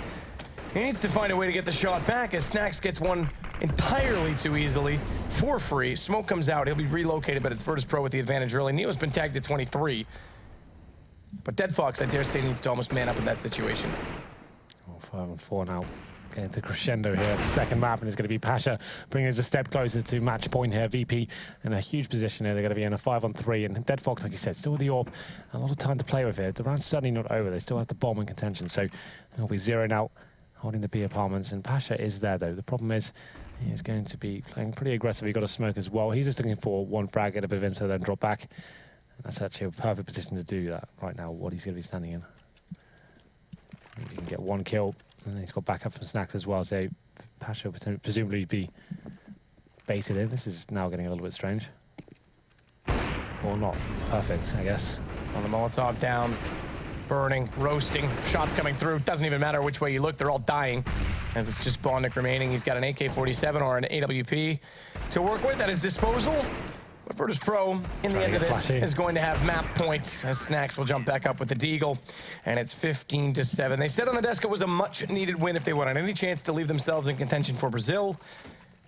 S5: he needs to find a way to get the shot back as Snacks gets one entirely too easily for free. Smoke comes out. He'll be relocated, but it's Virtus.Pro with the advantage early. Neo's been tagged at 23. But Dead Fox, I dare say, needs to almost man up in that situation.
S6: 5 on 4 now. getting to crescendo here. The second map, and it's going to be Pasha bringing us a step closer to match point here. VP in a huge position here. They're going to be in a 5-on-3, and Dead Fox, like you said, still with the AWP. A lot of time to play with here. The round's certainly not over. They still have the bomb in contention, so they'll be zeroing out, holding the B apartments, and Pasha is there, though. The problem is he is going to be playing pretty aggressive. He got a smoke as well. He's just looking for one frag, get a bit of info, then drop back. And that's actually a perfect position to do that right now, what he's going to be standing in. He can get one kill, and then he's got backup from Snacks as well, so Pasha will presumably be baited in. This is now getting a little bit strange. Or not. Perfect, I guess.
S5: On the Molotov down, burning, roasting, shots coming through. Doesn't even matter which way you look, they're all dying. As it's just Bondic remaining. He's got an AK-47 or an AWP to work with at his disposal. But Virtus.Pro, in the end of this, is going to have map points as Snacks will jump back up with the Deagle. And it's 15-7. They said on the desk it was a much-needed win if they wanted any chance to leave themselves in contention for Brazil.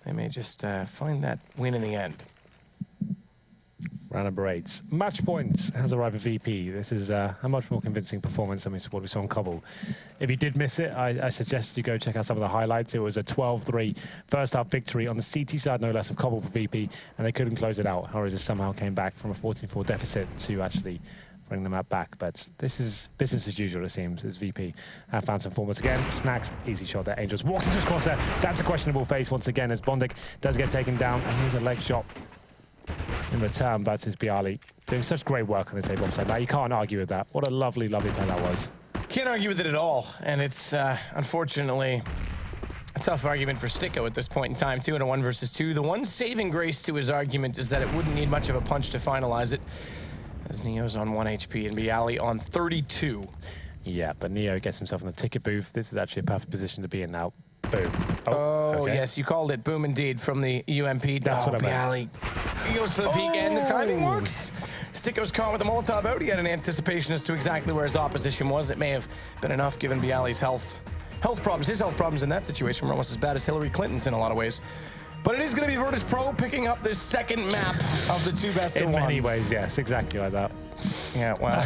S5: They may just find that win in the end.
S6: Round number 8. Match points has arrived at VP. This is a much more convincing performance than what we saw on Cobble. If you did miss it, I suggest you go check out some of the highlights. It was a 12-3 first half victory on the CT side, no less, of Cobble for VP, and they couldn't close it out. HellRaisers somehow came back from a 14-4 deficit to actually bring the map back. But this is business as usual, it seems, as VP have found some form once again. Snacks, easy shot there. Angels walks into his crosshair. That's a questionable face once again as Bondic does get taken down, and here's a leg shot in return, but it's Bialy doing such great work on the table side. Now you can't argue with that. What a lovely, lovely play that was.
S5: Can't argue with it at all, and it's unfortunately a tough argument for Sticko at this point in time, too, in a 1 versus 2. The one saving grace to his argument is that it wouldn't need much of a punch to finalize it, as Neo's on 1 HP and Bialy on 32.
S6: Yeah, but Neo gets himself in the ticket booth. This is actually a perfect position to be in now. Boom.
S5: Oh,
S6: okay.
S5: yes, you called it. Boom, indeed, from the UMP.
S6: That's what I
S5: meant. He goes for the peek, and the timing works. Sticko's caught with the Molotov out. He had an anticipation as to exactly where his opposition was. It may have been enough given Bialy's health problems. His health problems in that situation were almost as bad as Hillary Clinton's in a lot of ways. But it is going to be Virtus.Pro picking up this second map of the two best of ones.
S6: In many ways, yes, exactly like that.
S5: Yeah, well.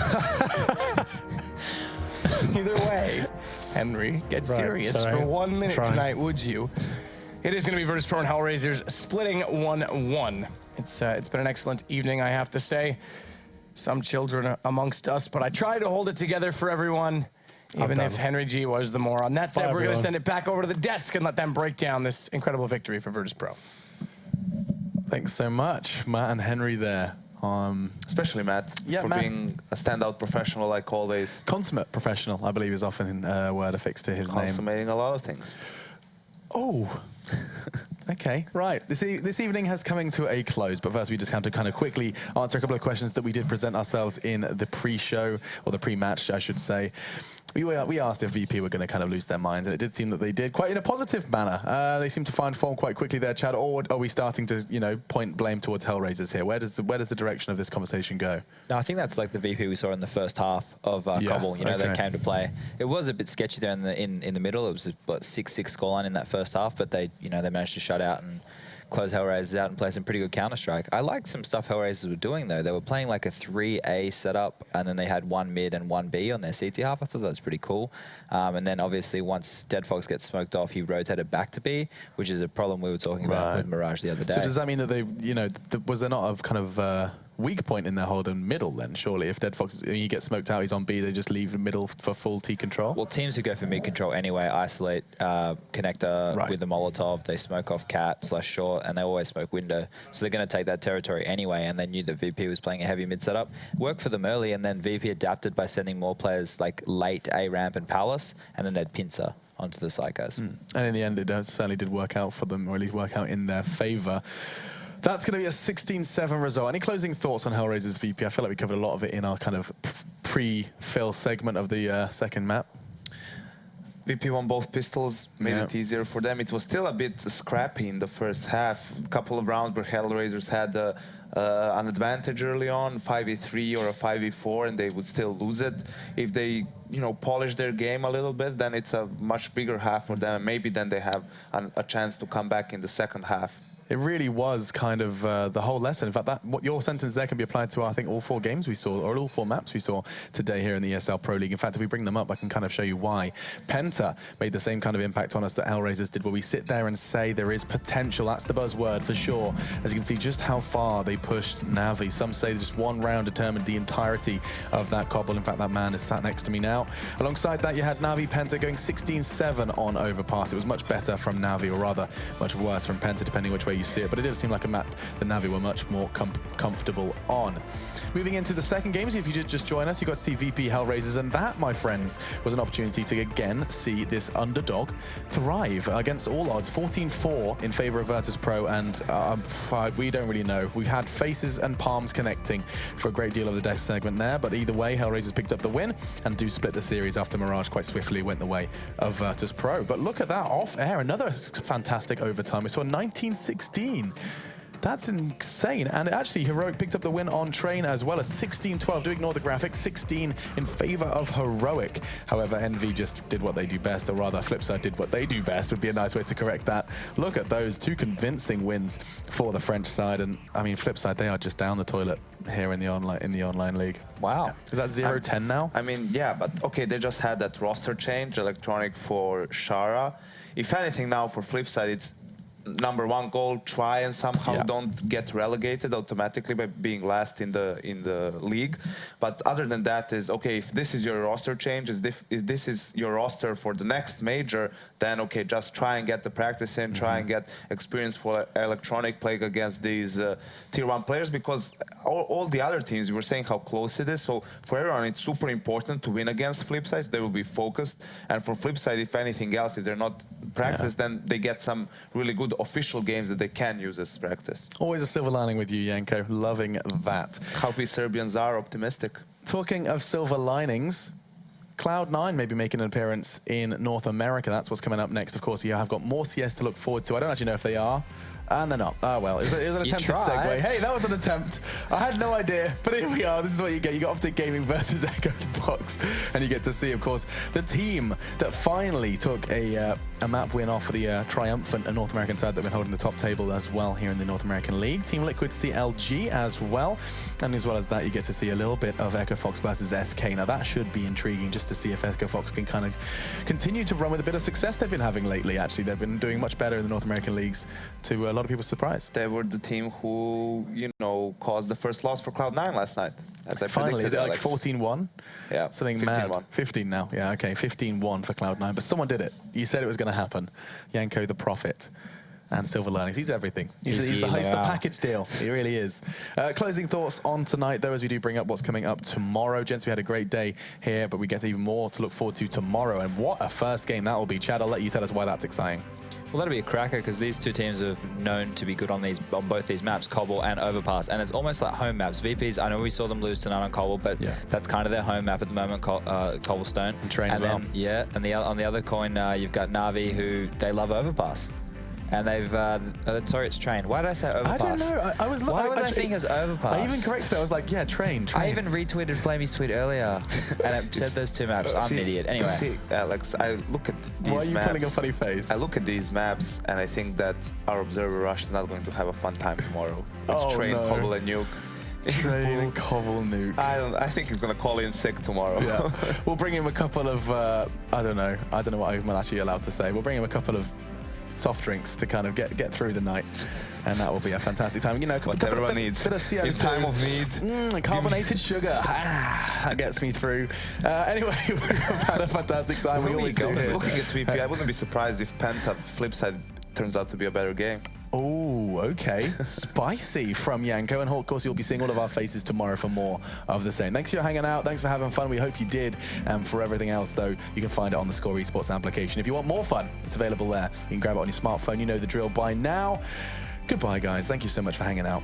S5: Either way, Henry, get serious for 1 minute tonight, would you? It is going to be Virtus.Pro and HellRaisers splitting 1-1. It's been an excellent evening, I have to say. Some children amongst us, but I try to hold it together for everyone, even if Henry G was the moron. That said, we're going to send it back over to the desk and let them break down this incredible victory for Virtus.Pro.
S2: Thanks so much, Matt and Henry there.
S3: Especially Matt, for being a standout professional like always.
S2: Consummate professional, I believe, is often a word affixed to his name.
S3: Consummating a lot of things.
S2: Oh, okay, right. This evening has coming to a close, but first we just have to kind of quickly answer a couple of questions that we did present ourselves in the pre-show, or the pre-match, I should say. We asked if VP were going to kind of lose their minds, and it did seem that they did, quite in a positive manner. They seem to find form quite quickly there, Chad. Or are we starting to, you know, point blame towards HellRaisers here? Where does the direction of this conversation go?
S4: No, I think that's like the VP we saw in the first half of Cobble. You know, they came to play. It was a bit sketchy there in the middle. It was what 6-6 scoreline in that first half, but they managed to shut out and close HellRaisers out and play some pretty good Counter-Strike. I liked some stuff HellRaisers were doing, though. They were playing like a 3A setup, and then they had 1 mid and 1 B on their CT half. I thought that was pretty cool. And then, obviously, once Dead Fox gets smoked off, he rotated back to B, which is a problem we were talking about with Mirage the other day.
S2: So does that mean that they, you know, was there not a kind of weak point in their hold in middle then, surely? If Dead Fox, he gets smoked out, he's on B, they just leave the middle for full T control?
S4: Well, teams who go for mid control anyway isolate connector with the Molotov, they smoke off cat/short, and they always smoke window. So they're going to take that territory anyway, and they knew that VP was playing a heavy mid setup. Worked for them early, and then VP adapted by sending more players like late A ramp and Palace, and then they'd pincer onto the side guys.
S2: And in the end, it certainly did work out for them, or at least work out in their favor. That's going to be a 16-7 result. Any closing thoughts on HellRaisers VP? I feel like we covered a lot of it in our kind of pre-fill segment of the second map.
S3: VP won both pistols, made it easier for them. It was still a bit scrappy in the first half. A couple of rounds where HellRaisers had an advantage early on, 5v3 or a 5v4, and they would still lose it. If they, you know, polish their game a little bit, then it's a much bigger half for them. Maybe then they have a chance to come back in the second half.
S2: It really was kind of the whole lesson. In fact, what your sentence there can be applied to, I think, all 4 games we saw, or all 4 maps we saw today here in the ESL Pro League. In fact, if we bring them up, I can kind of show you why. Penta made the same kind of impact on us that HellRaisers did, where we sit there and say there is potential. That's the buzzword for sure. As you can see, just how far they pushed Navi. Some say just 1 round determined the entirety of that cobble. In fact, that man is sat next to me now. Alongside that, you had Navi Penta going 16-7 on Overpass. It was much better from Navi, or rather, much worse from Penta, depending which way you see it, but it did seem like a map that Navi were much more comfortable on. Moving into the second game, so if you did just join us, you got to see VP HellRaisers, and that, my friends, was an opportunity to again see this underdog thrive against all odds. 14-4 in favor of Virtus.Pro, and we don't really know. We've had faces and palms connecting for a great deal of the death segment there, but either way, HellRaisers picked up the win and do split the series after Mirage quite swiftly went the way of Virtus.Pro. But look at that off air, another fantastic overtime. We saw 19-16. That's insane. And actually, Heroic picked up the win on Train as well as 16-12. Do ignore the graphics, 16 in favor of Heroic. However, Envy just did what they do best, or rather, Flipside did what they do best, would be a nice way to correct that. Look at those 2 convincing wins for the French side. And I mean, Flipside, they are just down the toilet here in the online league.
S4: Wow.
S2: Is that 0-10 now?
S3: I mean, yeah, but okay, they just had that roster change, Electronic for Shara. If anything now for Flipside, it's #1 goal, try and somehow don't get relegated automatically by being last in the league. But other than that is, okay, if this is your roster change, if this is your roster for the next major, then okay, just try and get the practice in, try and get experience for Electronic playing against these tier 1 players, because all the other teams, we were saying how close it is. So for everyone, it's super important to win against Flipside. They will be focused. And for Flipside, if anything else, if they're not practiced, then they get some really good official games that they can use as practice.
S2: Always a silver lining with you, Janko. Loving that.
S3: How we Serbians are optimistic.
S2: Talking of silver linings, Cloud9 may be making an appearance in North America. That's what's coming up next. Of course, you have got more CS to look forward to. I don't actually know if they are. And they're not. Oh, well, it was an attempted segue. Hey, that was an attempt. I had no idea, but here we are. This is what you get. You got Optic Gaming versus Echo Fox, and you get to see, of course, the team that finally took a map win off of the triumphant North American side that have been holding the top table as well here in the North American League. Team Liquid CLG as well. And as well as that, you get to see a little bit of Echo Fox versus SK. Now, that should be intriguing just to see if Echo Fox can kind of continue to run with a bit of success they've been having lately, actually. They've been doing much better in the North American leagues, to a lot of people's surprise.
S3: They were the team who, you know, caused the first loss for Cloud9 last night. As I
S2: Finally, is it like 14-1?
S3: Yeah,
S2: something mad. 15 now. Yeah, okay, 15-1 for Cloud9. But someone did it. You said it was going to happen. Janko the Prophet. And silver linings. He's everything. He's the package deal. He really is. Closing thoughts on tonight, though, as we do bring up what's coming up tomorrow. Gents, we had a great day here, but we get even more to look forward to tomorrow. And what a first game that will be. Chad, I'll let you tell us why that's exciting.
S4: Well, that'll be a cracker, because these 2 teams are known to be good on both these maps, Cobble and Overpass, and it's almost like home maps. VPs, I know we saw them lose tonight on Cobble, but that's kind of their home map at the moment, Cobblestone.
S2: And Train as well.
S4: Yeah, and on the other coin, you've got Navi, who they love Overpass. And they've, sorry, it's Train. Why did I say Overpass?
S2: I don't know. I was looking.
S4: Why was I thinking it was Overpass?
S2: I even corrected it. I was like, yeah, Train.
S4: I even retweeted Flamey's tweet earlier, and it said those 2 maps. I'm an idiot. Anyway.
S3: See, Alex, I look at these maps.
S2: Why are you pulling a funny face?
S3: I look at these maps, and I think that our observer Rush is not going to have a fun time tomorrow. With Train, Cobble, and Nuke.
S2: Train, Cobble, Nuke.
S3: I think he's going to call in sick tomorrow.
S2: Yeah. We'll bring him a couple of, I don't know what I'm actually allowed to say. We'll bring him a couple of soft drinks to kind of get through the night, and that will be a fantastic time. You know,
S3: what everyone needs
S2: bit of CO2.
S3: In time of need.
S2: Carbonated sugar. That gets me through. Anyway, we've had a fantastic time. We always do here.
S3: Looking at VP, I wouldn't be surprised if Penta Flipside turns out to be a better game.
S2: Oh, okay. Spicy from Janko. And of course, you'll be seeing all of our faces tomorrow for more of the same. Thanks for hanging out. Thanks for having fun. We hope you did. And for everything else, though, you can find it on the Score Esports application. If you want more fun, it's available there. You can grab it on your smartphone. You know the drill by now. Goodbye, guys. Thank you so much for hanging out.